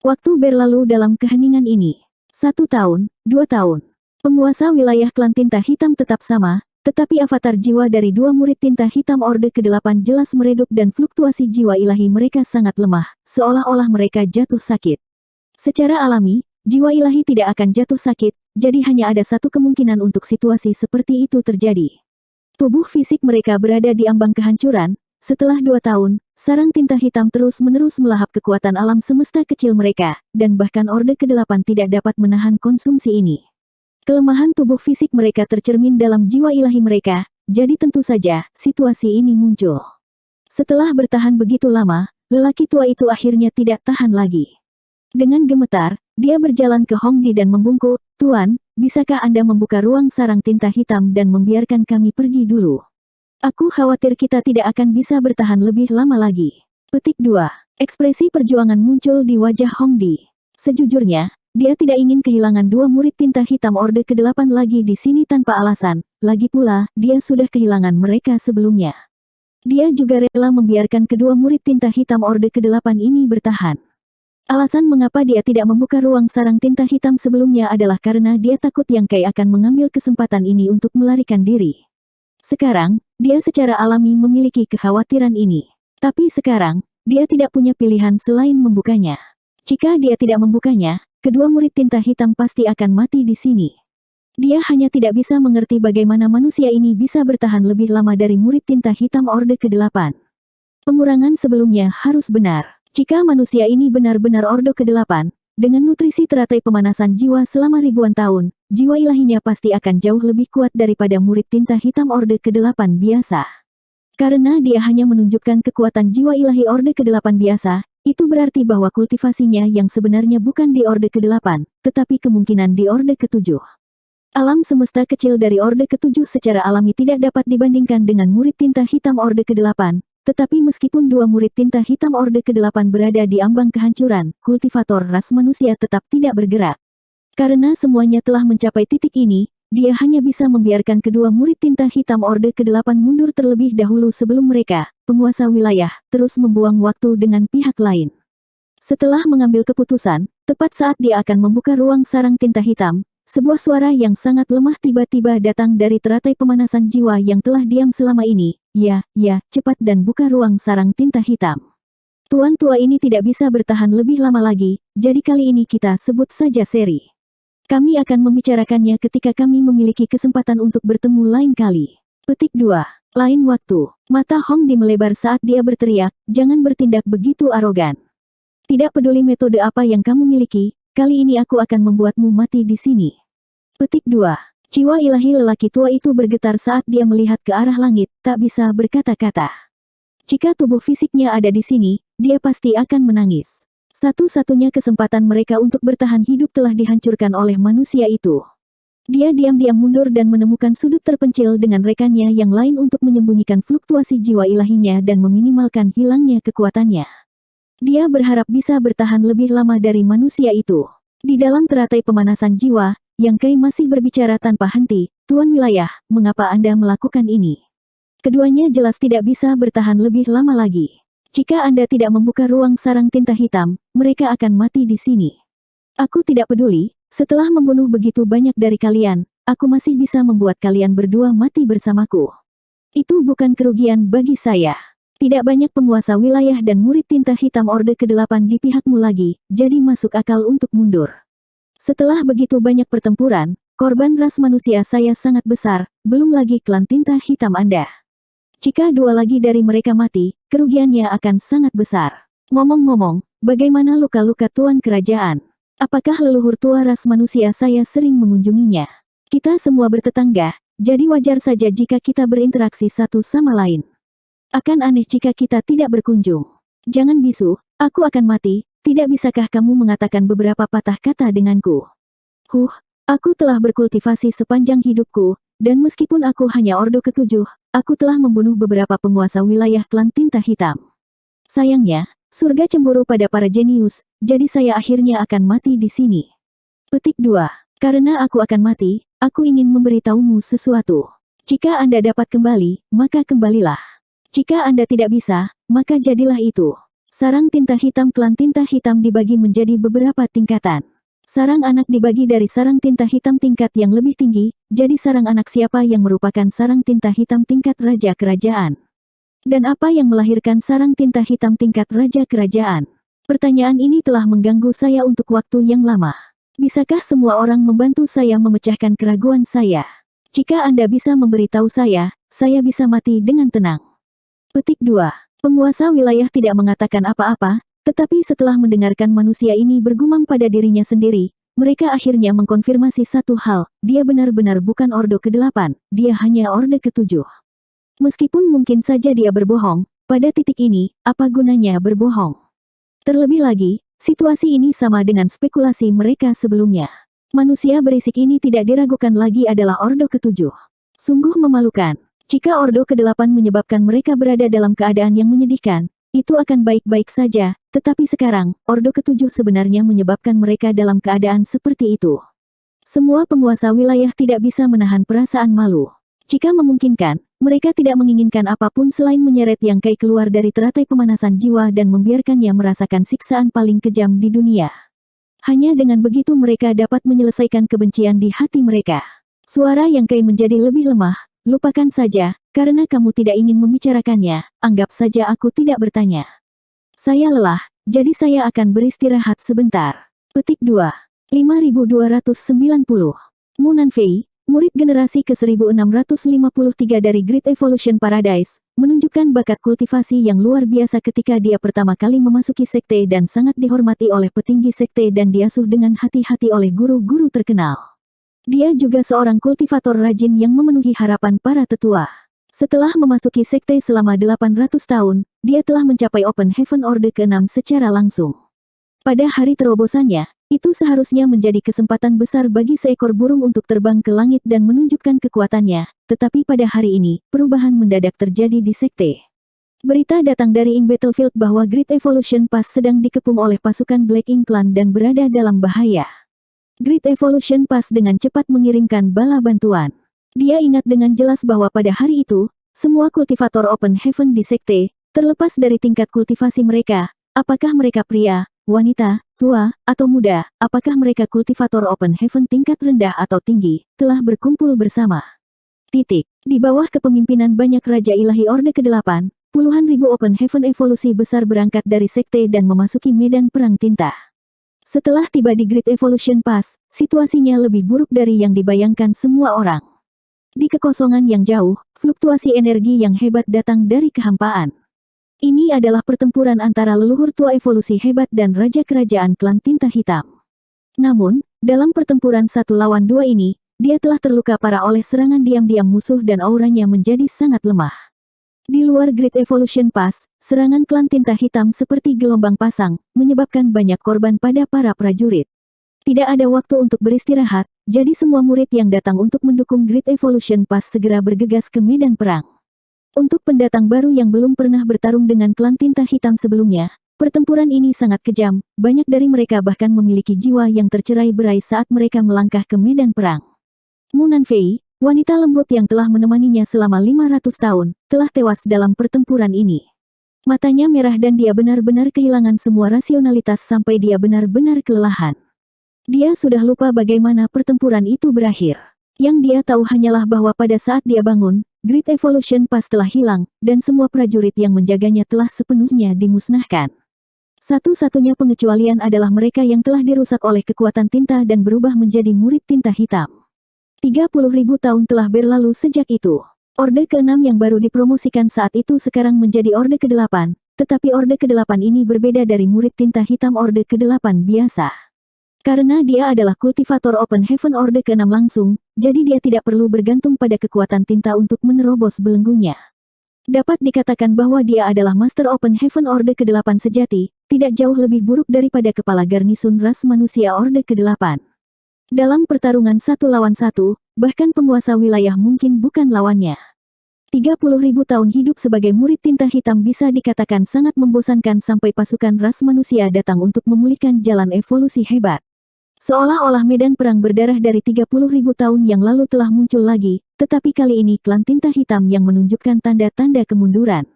Waktu berlalu dalam keheningan ini. 1 tahun, 2 tahun. Penguasa wilayah klan tinta hitam tetap sama, tetapi avatar jiwa dari 2 murid tinta hitam Orde ke-8 jelas meredup dan fluktuasi jiwa ilahi mereka sangat lemah, seolah-olah mereka jatuh sakit. Secara alami, jiwa ilahi tidak akan jatuh sakit, jadi hanya ada satu kemungkinan untuk situasi seperti itu terjadi. Tubuh fisik mereka berada di ambang kehancuran. Setelah 2 tahun, sarang tinta hitam terus-menerus melahap kekuatan alam semesta kecil mereka, dan bahkan Orde ke-8 tidak dapat menahan konsumsi ini. Kelemahan tubuh fisik mereka tercermin dalam jiwa ilahi mereka, jadi tentu saja, situasi ini muncul. Setelah bertahan begitu lama, lelaki tua itu akhirnya tidak tahan lagi. Dengan gemetar, dia berjalan ke Hongdi dan membungkuk, "Tuan, bisakah Anda membuka ruang sarang tinta hitam dan membiarkan kami pergi dulu? Aku khawatir kita tidak akan bisa bertahan lebih lama lagi." Petik 2. Ekspresi perjuangan muncul di wajah Hongdi. Sejujurnya, dia tidak ingin kehilangan dua murid tinta hitam Orde ke-8 lagi di sini tanpa alasan, lagi pula, dia sudah kehilangan mereka sebelumnya. Dia juga rela membiarkan kedua murid tinta hitam Orde ke-8 ini bertahan. Alasan mengapa dia tidak membuka ruang sarang tinta hitam sebelumnya adalah karena dia takut Yang Kai akan mengambil kesempatan ini untuk melarikan diri. Sekarang, dia secara alami memiliki kekhawatiran ini. Tapi sekarang, dia tidak punya pilihan selain membukanya. Jika dia tidak membukanya, kedua murid tinta hitam pasti akan mati di sini. Dia hanya tidak bisa mengerti bagaimana manusia ini bisa bertahan lebih lama dari murid tinta hitam Orde ke-8. Pengurangan sebelumnya harus benar. Jika manusia ini benar-benar Orde ke-8, dengan nutrisi teratai pemanasan jiwa selama ribuan tahun, jiwa ilahinya pasti akan jauh lebih kuat daripada murid tinta hitam Orde ke-8 biasa. Karena dia hanya menunjukkan kekuatan jiwa ilahi Orde ke-8 biasa, itu berarti bahwa kultivasinya yang sebenarnya bukan di Orde ke-8, tetapi kemungkinan di Orde ke-7. Alam semesta kecil dari Orde ke-7 secara alami tidak dapat dibandingkan dengan murid tinta hitam Orde ke-8, tetapi meskipun dua murid tinta hitam Orde ke-8 berada di ambang kehancuran, kultivator ras manusia tetap tidak bergerak. Karena semuanya telah mencapai titik ini, dia hanya bisa membiarkan kedua murid tinta hitam Orde ke-8 mundur terlebih dahulu sebelum mereka, penguasa wilayah, terus membuang waktu dengan pihak lain. Setelah mengambil keputusan, tepat saat dia akan membuka ruang sarang tinta hitam, sebuah suara yang sangat lemah tiba-tiba datang dari teratai pemanasan jiwa yang telah diam selama ini. "Ya, cepat dan buka ruang sarang tinta hitam. Tuan tua ini tidak bisa bertahan lebih lama lagi, jadi kali ini kita sebut saja seri. Kami akan membicarakannya ketika kami memiliki kesempatan untuk bertemu lain kali." Petik 2. Lain waktu. Mata Hongdi melebar saat dia berteriak, "Jangan bertindak begitu arogan. Tidak peduli metode apa yang kamu miliki, kali ini aku akan membuatmu mati di sini." Petik 2. Jiwa ilahi lelaki tua itu bergetar saat dia melihat ke arah langit, tak bisa berkata-kata. Jika tubuh fisiknya ada di sini, dia pasti akan menangis. Satu-satunya kesempatan mereka untuk bertahan hidup telah dihancurkan oleh manusia itu. Dia diam-diam mundur dan menemukan sudut terpencil dengan rekannya yang lain untuk menyembunyikan fluktuasi jiwa ilahinya dan meminimalkan hilangnya kekuatannya. Dia berharap bisa bertahan lebih lama dari manusia itu. Di dalam teratai pemanasan jiwa, Yang Kai masih berbicara tanpa henti, "Tuan wilayah, mengapa Anda melakukan ini? Keduanya jelas tidak bisa bertahan lebih lama lagi. Jika Anda tidak membuka ruang sarang tinta hitam, mereka akan mati di sini. Aku tidak peduli, setelah membunuh begitu banyak dari kalian, aku masih bisa membuat kalian berdua mati bersamaku. Itu bukan kerugian bagi saya. Tidak banyak penguasa wilayah dan murid tinta hitam Orde ke-8 di pihakmu lagi, jadi masuk akal untuk mundur. Setelah begitu banyak pertempuran, korban ras manusia saya sangat besar, belum lagi klan tinta hitam Anda. Jika dua lagi dari mereka mati, kerugiannya akan sangat besar. Ngomong-ngomong, bagaimana luka-luka Tuan Kerajaan? Apakah leluhur tua ras manusia saya sering mengunjunginya? Kita semua bertetangga, jadi wajar saja jika kita berinteraksi satu sama lain. Akan aneh jika kita tidak berkunjung. Jangan bisu, aku akan mati. Tidak bisakah kamu mengatakan beberapa patah kata denganku? Aku telah berkultivasi sepanjang hidupku, dan meskipun aku hanya Orde ke-7, aku telah membunuh beberapa penguasa wilayah klan tinta hitam. Sayangnya, surga cemburu pada para jenius, jadi saya akhirnya akan mati di sini. Petik 2. Karena aku akan mati, aku ingin memberitahumu sesuatu. Jika Anda dapat kembali, maka kembalilah. Jika Anda tidak bisa, maka jadilah itu. Sarang tinta hitam klan tinta hitam dibagi menjadi beberapa tingkatan. Sarang anak dibagi dari sarang tinta hitam tingkat yang lebih tinggi, jadi sarang anak siapa yang merupakan sarang tinta hitam tingkat raja kerajaan. Dan apa yang melahirkan sarang tinta hitam tingkat raja kerajaan? Pertanyaan ini telah mengganggu saya untuk waktu yang lama. Bisakah semua orang membantu saya memecahkan keraguan saya? Jika Anda bisa memberitahu saya bisa mati dengan tenang. Petik 2. Penguasa wilayah tidak mengatakan apa-apa, tetapi setelah mendengarkan manusia ini bergumam pada dirinya sendiri, mereka akhirnya mengkonfirmasi satu hal, dia benar-benar bukan Orde ke-8, dia hanya Orde ke-7. Meskipun mungkin saja dia berbohong, pada titik ini, apa gunanya berbohong? Terlebih lagi, Situasi ini sama dengan spekulasi mereka sebelumnya. Manusia berisik ini tidak diragukan lagi adalah Ordo ke-7. Sungguh memalukan. Jika Ordo ke-8 menyebabkan mereka berada dalam keadaan yang menyedihkan, itu akan baik-baik saja, tetapi sekarang, Ordo ke-7 sebenarnya menyebabkan mereka dalam keadaan seperti itu. Semua penguasa wilayah tidak bisa menahan perasaan malu. Jika memungkinkan, mereka tidak menginginkan apapun selain menyeret Yang Kai keluar dari teratai pemanasan jiwa dan membiarkannya merasakan siksaan paling kejam di dunia. Hanya dengan begitu mereka dapat menyelesaikan kebencian di hati mereka. Suara Yang Kai menjadi lebih lemah. Lupakan saja, karena kamu tidak ingin membicarakannya, anggap saja aku tidak bertanya. Saya lelah, jadi saya akan beristirahat sebentar. Petik 2. 5290. Mu Nanfei, murid generasi ke-1653 dari Great Evolution Paradise, menunjukkan bakat kultivasi yang luar biasa ketika dia pertama kali memasuki sekte dan sangat dihormati oleh petinggi sekte dan diasuh dengan hati-hati oleh guru-guru terkenal. Dia juga seorang kultivator rajin yang memenuhi harapan para tetua. Setelah memasuki sekte selama 800 tahun, dia telah mencapai Open Heaven Orde ke-6 secara langsung. Pada hari terobosannya, itu seharusnya menjadi kesempatan besar bagi seekor burung untuk terbang ke langit dan menunjukkan kekuatannya, tetapi pada hari ini, perubahan mendadak terjadi di sekte. Berita datang dari Ing Battlefield bahwa Great Evolution Pass sedang dikepung oleh pasukan Black Ink Clan dan berada dalam bahaya. Great Evolution Pass dengan cepat mengirimkan bala bantuan. Dia ingat dengan jelas bahwa pada hari itu, semua kultivator Open Heaven di sekte, terlepas dari tingkat kultivasi mereka, apakah mereka pria, wanita, tua, atau muda, apakah mereka kultivator Open Heaven tingkat rendah atau tinggi, telah berkumpul bersama. Di bawah kepemimpinan banyak Raja Ilahi Orde ke-8, puluhan ribu Open Heaven evolusi besar berangkat dari sekte dan memasuki medan perang tinta. Setelah tiba di Great Evolution Pass, situasinya lebih buruk dari yang dibayangkan semua orang. Di kekosongan yang jauh, fluktuasi energi yang hebat datang dari kehampaan. Ini adalah pertempuran antara leluhur tua evolusi hebat dan Raja Kerajaan Klan Tinta Hitam. Namun, dalam pertempuran 1 lawan 2 ini, dia telah terluka parah oleh serangan diam-diam musuh dan auranya menjadi sangat lemah. Di luar Great Evolution Pass, serangan Klan Tinta Hitam seperti gelombang pasang, menyebabkan banyak korban pada para prajurit. Tidak ada waktu untuk beristirahat, jadi semua murid yang datang untuk mendukung Great Evolution Pass segera bergegas ke medan perang. Untuk pendatang baru yang belum pernah bertarung dengan Klan Tinta Hitam sebelumnya, pertempuran ini sangat kejam, banyak dari mereka bahkan memiliki jiwa yang tercerai-berai saat mereka melangkah ke medan perang. Mu Nanfei, wanita lembut yang telah menemaninya selama 500 tahun, telah tewas dalam pertempuran ini. Matanya merah dan dia benar-benar kehilangan semua rasionalitas sampai dia benar-benar kelelahan. Dia sudah lupa bagaimana pertempuran itu berakhir. Yang dia tahu hanyalah bahwa pada saat dia bangun, Great Evolution Pass telah hilang, dan semua prajurit yang menjaganya telah sepenuhnya dimusnahkan. Satu-satunya pengecualian adalah mereka yang telah dirusak oleh kekuatan tinta dan berubah menjadi murid tinta hitam. 30.000 tahun telah berlalu sejak itu. Orde ke-6 yang baru dipromosikan saat itu sekarang menjadi Orde ke-8, tetapi Orde ke-8 ini berbeda dari murid tinta hitam Orde ke-8 biasa. Karena dia adalah kultivator Open Heaven Orde ke-6 langsung, jadi dia tidak perlu bergantung pada kekuatan tinta untuk menerobos belenggunya. Dapat dikatakan bahwa dia adalah Master Open Heaven Orde ke-8 sejati, tidak jauh lebih buruk daripada kepala garnisun ras manusia Orde ke-8. Dalam pertarungan 1 lawan 1, bahkan penguasa wilayah mungkin bukan lawannya. 30.000 tahun hidup sebagai murid tinta hitam bisa dikatakan sangat membosankan sampai pasukan ras manusia datang untuk memulihkan jalan evolusi hebat. Seolah-olah medan perang berdarah dari 30.000 tahun yang lalu telah muncul lagi, tetapi kali ini klan tinta hitam yang menunjukkan tanda-tanda kemunduran.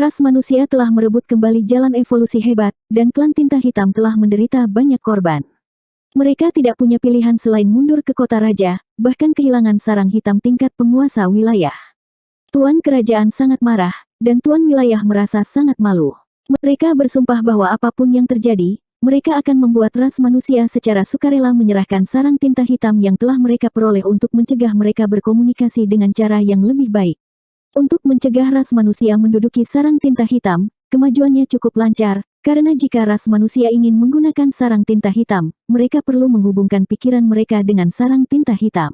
Ras manusia telah merebut kembali jalan evolusi hebat, dan klan tinta hitam telah menderita banyak korban. Mereka tidak punya pilihan selain mundur ke kota raja, bahkan kehilangan sarang hitam tingkat penguasa wilayah. Tuan kerajaan sangat marah, dan tuan wilayah merasa sangat malu. Mereka bersumpah bahwa apapun yang terjadi, mereka akan membuat ras manusia secara sukarela menyerahkan sarang tinta hitam yang telah mereka peroleh untuk mencegah mereka berkomunikasi dengan cara yang lebih baik. Untuk mencegah ras manusia menduduki sarang tinta hitam, kemajuannya cukup lancar, karena jika ras manusia ingin menggunakan sarang tinta hitam, mereka perlu menghubungkan pikiran mereka dengan sarang tinta hitam.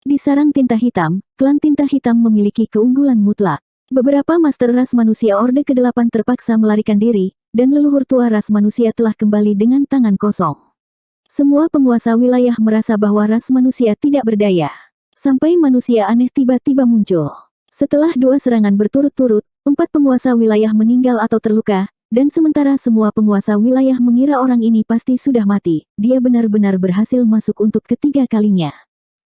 Di sarang tinta hitam, klan tinta hitam memiliki keunggulan mutlak. Beberapa master ras manusia Orde ke-8 terpaksa melarikan diri, dan leluhur tua ras manusia telah kembali dengan tangan kosong. Semua penguasa wilayah merasa bahwa ras manusia tidak berdaya. Sampai manusia aneh tiba-tiba muncul. Setelah 2 serangan berturut-turut, 4 penguasa wilayah meninggal atau terluka, dan sementara semua penguasa wilayah mengira orang ini pasti sudah mati, dia benar-benar berhasil masuk untuk ketiga kalinya.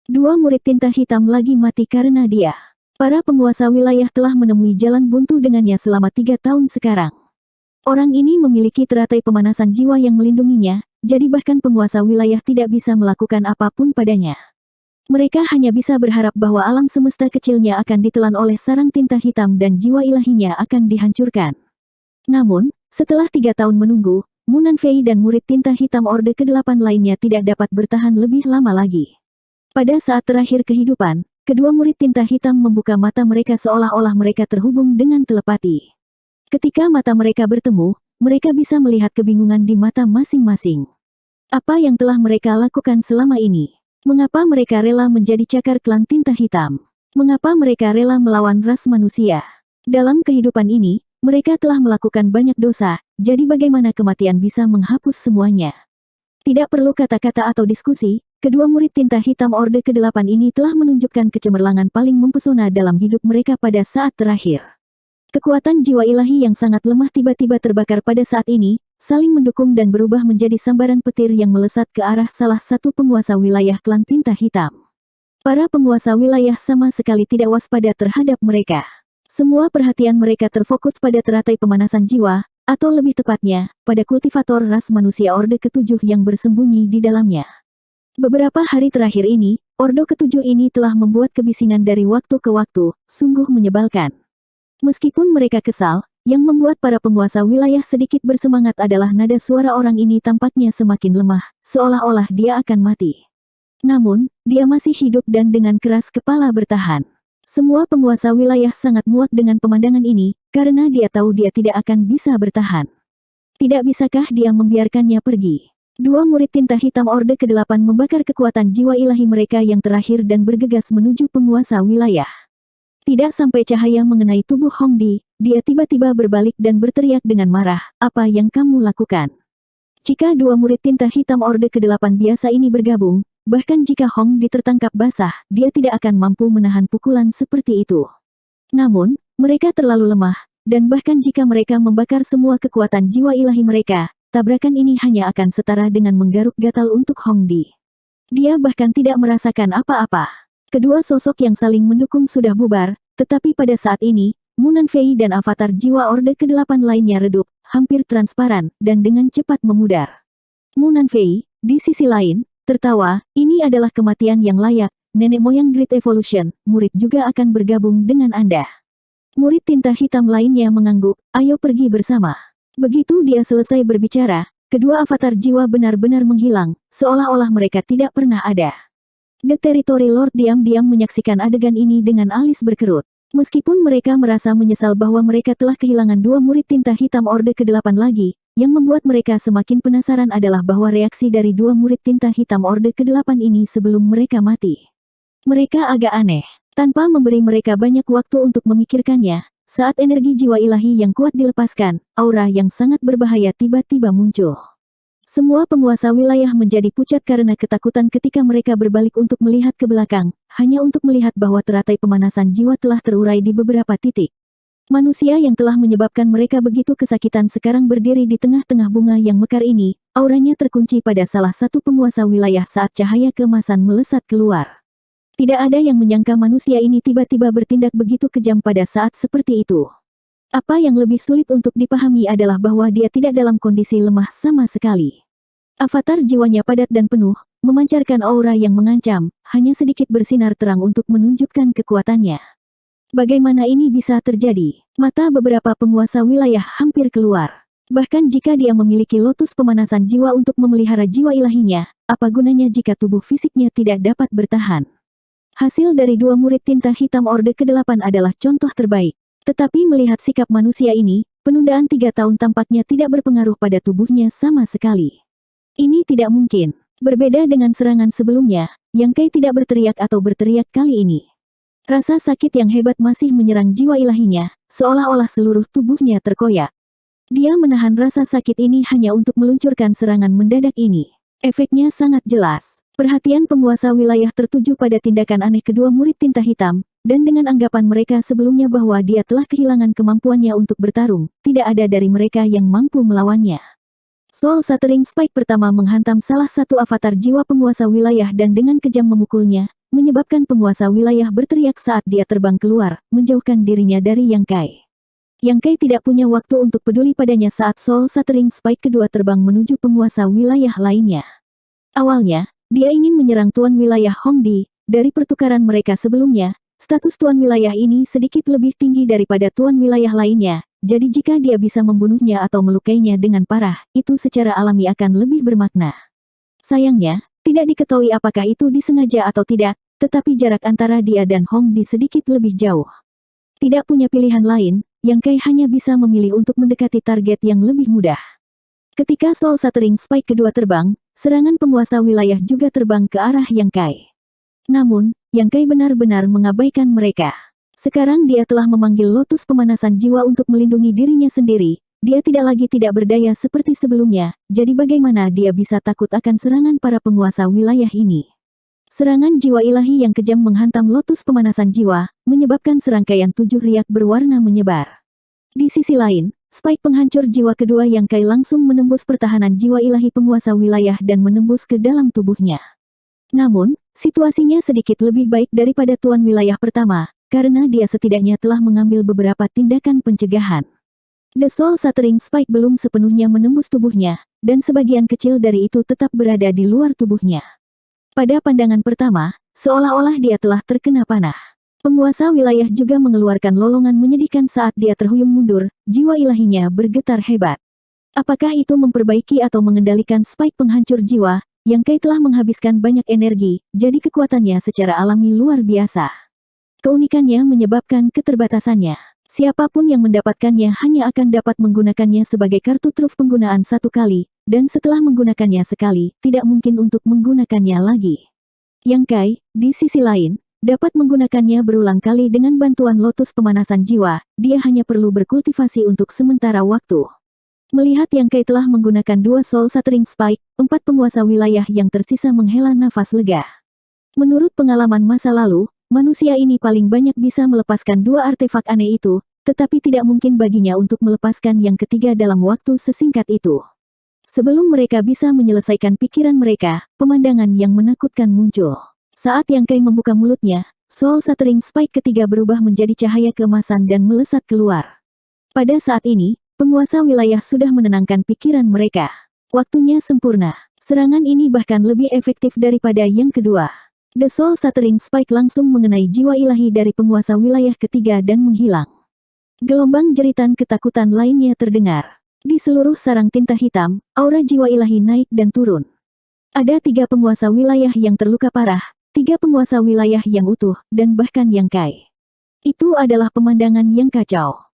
2 murid tinta hitam lagi mati karena dia. Para penguasa wilayah telah menemui jalan buntu dengannya selama 3 tahun sekarang. Orang ini memiliki teratai pemanasan jiwa yang melindunginya, jadi bahkan penguasa wilayah tidak bisa melakukan apapun padanya. Mereka hanya bisa berharap bahwa alam semesta kecilnya akan ditelan oleh sarang tinta hitam dan jiwa ilahinya akan dihancurkan. Namun, setelah 3 tahun menunggu, Mu Nanfei dan murid tinta hitam Orde ke-8 lainnya tidak dapat bertahan lebih lama lagi. Pada saat terakhir kehidupan, kedua murid tinta hitam membuka mata mereka seolah-olah mereka terhubung dengan telepati. Ketika mata mereka bertemu, mereka bisa melihat kebingungan di mata masing-masing. Apa yang telah mereka lakukan selama ini? Mengapa mereka rela menjadi cakar klan tinta hitam? Mengapa mereka rela melawan ras manusia? Dalam kehidupan ini, mereka telah melakukan banyak dosa, jadi bagaimana kematian bisa menghapus semuanya? Tidak perlu kata-kata atau diskusi, kedua murid tinta hitam Orde ke-8 ini telah menunjukkan kecemerlangan paling mempesona dalam hidup mereka pada saat terakhir. Kekuatan jiwa ilahi yang sangat lemah tiba-tiba terbakar pada saat ini, saling mendukung dan berubah menjadi sambaran petir yang melesat ke arah salah satu penguasa wilayah klan tinta hitam. Para penguasa wilayah sama sekali tidak waspada terhadap mereka. Semua perhatian mereka terfokus pada teratai pemanasan jiwa, atau lebih tepatnya, pada kultivator ras manusia Orde ke-7 yang bersembunyi di dalamnya. Beberapa hari terakhir ini, Orde ke-7 ini telah membuat kebisingan dari waktu ke waktu, sungguh menyebalkan. Meskipun mereka kesal, yang membuat para penguasa wilayah sedikit bersemangat adalah nada suara orang ini tampaknya semakin lemah, seolah-olah dia akan mati. Namun, dia masih hidup dan dengan keras kepala bertahan. Semua penguasa wilayah sangat muak dengan pemandangan ini, karena dia tahu dia tidak akan bisa bertahan. Tidak bisakah dia membiarkannya pergi? 2 murid tinta hitam Orde ke-8 membakar kekuatan jiwa ilahi mereka yang terakhir dan bergegas menuju penguasa wilayah. Tidak sampai cahaya mengenai tubuh Hongdi, dia tiba-tiba berbalik dan berteriak dengan marah, "Apa yang kamu lakukan?" Jika 2 murid tinta hitam Orde ke-8 biasa ini bergabung, bahkan jika Hongdi tertangkap basah, dia tidak akan mampu menahan pukulan seperti itu. Namun, mereka terlalu lemah, dan bahkan jika mereka membakar semua kekuatan jiwa ilahi mereka, tabrakan ini hanya akan setara dengan menggaruk gatal untuk Hongdi. Dia bahkan tidak merasakan apa-apa. Kedua sosok yang saling mendukung sudah bubar, tetapi pada saat ini, Mu Nanfei dan avatar jiwa Orde ke-8 lainnya redup, hampir transparan, dan dengan cepat memudar. Mu Nanfei, di sisi lain, tertawa, "Ini adalah kematian yang layak, nenek moyang Great Evolution, murid juga akan bergabung dengan Anda." Murid tinta hitam lainnya mengangguk, "Ayo pergi bersama." Begitu dia selesai berbicara, kedua avatar jiwa benar-benar menghilang, seolah-olah mereka tidak pernah ada. The Territory Lord diam-diam menyaksikan adegan ini dengan alis berkerut. Meskipun mereka merasa menyesal bahwa mereka telah kehilangan 2 murid tinta hitam Orde ke-8 lagi, yang membuat mereka semakin penasaran adalah bahwa reaksi dari 2 murid tinta hitam Orde ke-8 ini sebelum mereka mati. Mereka agak aneh. Tanpa memberi mereka banyak waktu untuk memikirkannya, saat energi jiwa ilahi yang kuat dilepaskan, aura yang sangat berbahaya tiba-tiba muncul. Semua penguasa wilayah menjadi pucat karena ketakutan ketika mereka berbalik untuk melihat ke belakang, hanya untuk melihat bahwa teratai pemanasan jiwa telah terurai di beberapa titik. Manusia yang telah menyebabkan mereka begitu kesakitan sekarang berdiri di tengah-tengah bunga yang mekar ini, auranya terkunci pada salah satu penguasa wilayah saat cahaya keemasan melesat keluar. Tidak ada yang menyangka manusia ini tiba-tiba bertindak begitu kejam pada saat seperti itu. Apa yang lebih sulit untuk dipahami adalah bahwa dia tidak dalam kondisi lemah sama sekali. Avatar jiwanya padat dan penuh, memancarkan aura yang mengancam, hanya sedikit bersinar terang untuk menunjukkan kekuatannya. Bagaimana ini bisa terjadi? Mata beberapa penguasa wilayah hampir keluar. Bahkan jika dia memiliki lotus pemanasan jiwa untuk memelihara jiwa ilahinya, apa gunanya jika tubuh fisiknya tidak dapat bertahan? Hasil dari 2 murid tinta hitam Orde ke-8 adalah contoh terbaik. Tetapi melihat sikap manusia ini, penundaan 3 tahun tampaknya tidak berpengaruh pada tubuhnya sama sekali. Ini tidak mungkin. Berbeda dengan serangan sebelumnya, Yang Kai tidak berteriak atau berteriak kali ini. Rasa sakit yang hebat masih menyerang jiwa ilahinya, seolah-olah seluruh tubuhnya terkoyak. Dia menahan rasa sakit ini hanya untuk meluncurkan serangan mendadak ini. Efeknya sangat jelas. Perhatian penguasa wilayah tertuju pada tindakan aneh kedua murid tinta hitam, dan dengan anggapan mereka sebelumnya bahwa dia telah kehilangan kemampuannya untuk bertarung, tidak ada dari mereka yang mampu melawannya. Soul Shattering Spike pertama menghantam salah satu avatar jiwa penguasa wilayah dan dengan kejam memukulnya, menyebabkan penguasa wilayah berteriak saat dia terbang keluar, menjauhkan dirinya dari Yang Kai. Yang Kai tidak punya waktu untuk peduli padanya saat Soul Shattering Spike kedua terbang menuju penguasa wilayah lainnya. Awalnya, dia ingin menyerang tuan wilayah Hongdi. Dari pertukaran mereka sebelumnya, status tuan wilayah ini sedikit lebih tinggi daripada tuan wilayah lainnya, jadi jika dia bisa membunuhnya atau melukainya dengan parah, itu secara alami akan lebih bermakna. Sayangnya, tidak diketahui apakah itu disengaja atau tidak, tetapi jarak antara dia dan Hongdi sedikit lebih jauh. Tidak punya pilihan lain, Yang Kai hanya bisa memilih untuk mendekati target yang lebih mudah. Ketika Soul Shattering Spike kedua terbang, serangan penguasa wilayah juga terbang ke arah Yang Kai. Namun, Yang Kai benar-benar mengabaikan mereka. Sekarang dia telah memanggil lotus pemanasan jiwa untuk melindungi dirinya sendiri. Dia tidak lagi tidak berdaya seperti sebelumnya, jadi bagaimana dia bisa takut akan serangan para penguasa wilayah ini? Serangan jiwa ilahi yang kejam menghantam lotus pemanasan jiwa, menyebabkan serangkaian 7 riak berwarna menyebar. Di sisi lain, Spike penghancur jiwa kedua Yang Kai langsung menembus pertahanan jiwa ilahi penguasa wilayah dan menembus ke dalam tubuhnya. Namun, situasinya sedikit lebih baik daripada tuan wilayah pertama, karena dia setidaknya telah mengambil beberapa tindakan pencegahan. The Soul Shattering Spike belum sepenuhnya menembus tubuhnya, dan sebagian kecil dari itu tetap berada di luar tubuhnya. Pada pandangan pertama, seolah-olah dia telah terkena panah. Penguasa wilayah juga mengeluarkan lolongan menyedihkan saat dia terhuyung mundur, jiwa ilahinya bergetar hebat. Apakah itu memperbaiki atau mengendalikan Spike penghancur jiwa? Yang Kai telah menghabiskan banyak energi, jadi kekuatannya secara alami luar biasa. Keunikannya menyebabkan keterbatasannya. Siapapun yang mendapatkannya hanya akan dapat menggunakannya sebagai kartu truf penggunaan satu kali, dan setelah menggunakannya sekali, tidak mungkin untuk menggunakannya lagi. Yang Kai, di sisi lain, dapat menggunakannya berulang kali dengan bantuan lotus pemanasan jiwa, dia hanya perlu berkultivasi untuk sementara waktu. Melihat Yang Kai telah menggunakan 2 Soul Shattering Spike, 4 penguasa wilayah yang tersisa menghela nafas lega. Menurut pengalaman masa lalu, manusia ini paling banyak bisa melepaskan 2 artefak aneh itu, tetapi tidak mungkin baginya untuk melepaskan yang ketiga dalam waktu sesingkat itu. Sebelum mereka bisa menyelesaikan pikiran mereka, pemandangan yang menakutkan muncul. Saat Yang Kai membuka mulutnya, Soul Shattering Spike ketiga berubah menjadi cahaya keemasan dan melesat keluar. Pada saat ini, penguasa wilayah sudah menenangkan pikiran mereka. Waktunya sempurna. Serangan ini bahkan lebih efektif daripada yang kedua. The Soul Shattering Spike langsung mengenai jiwa ilahi dari penguasa wilayah ketiga dan menghilang. Gelombang jeritan ketakutan lainnya terdengar. Di seluruh sarang tinta hitam, aura jiwa ilahi naik dan turun. Ada 3 penguasa wilayah yang terluka parah, 3 penguasa wilayah yang utuh, dan bahkan Yang Kai. Itu adalah pemandangan yang kacau.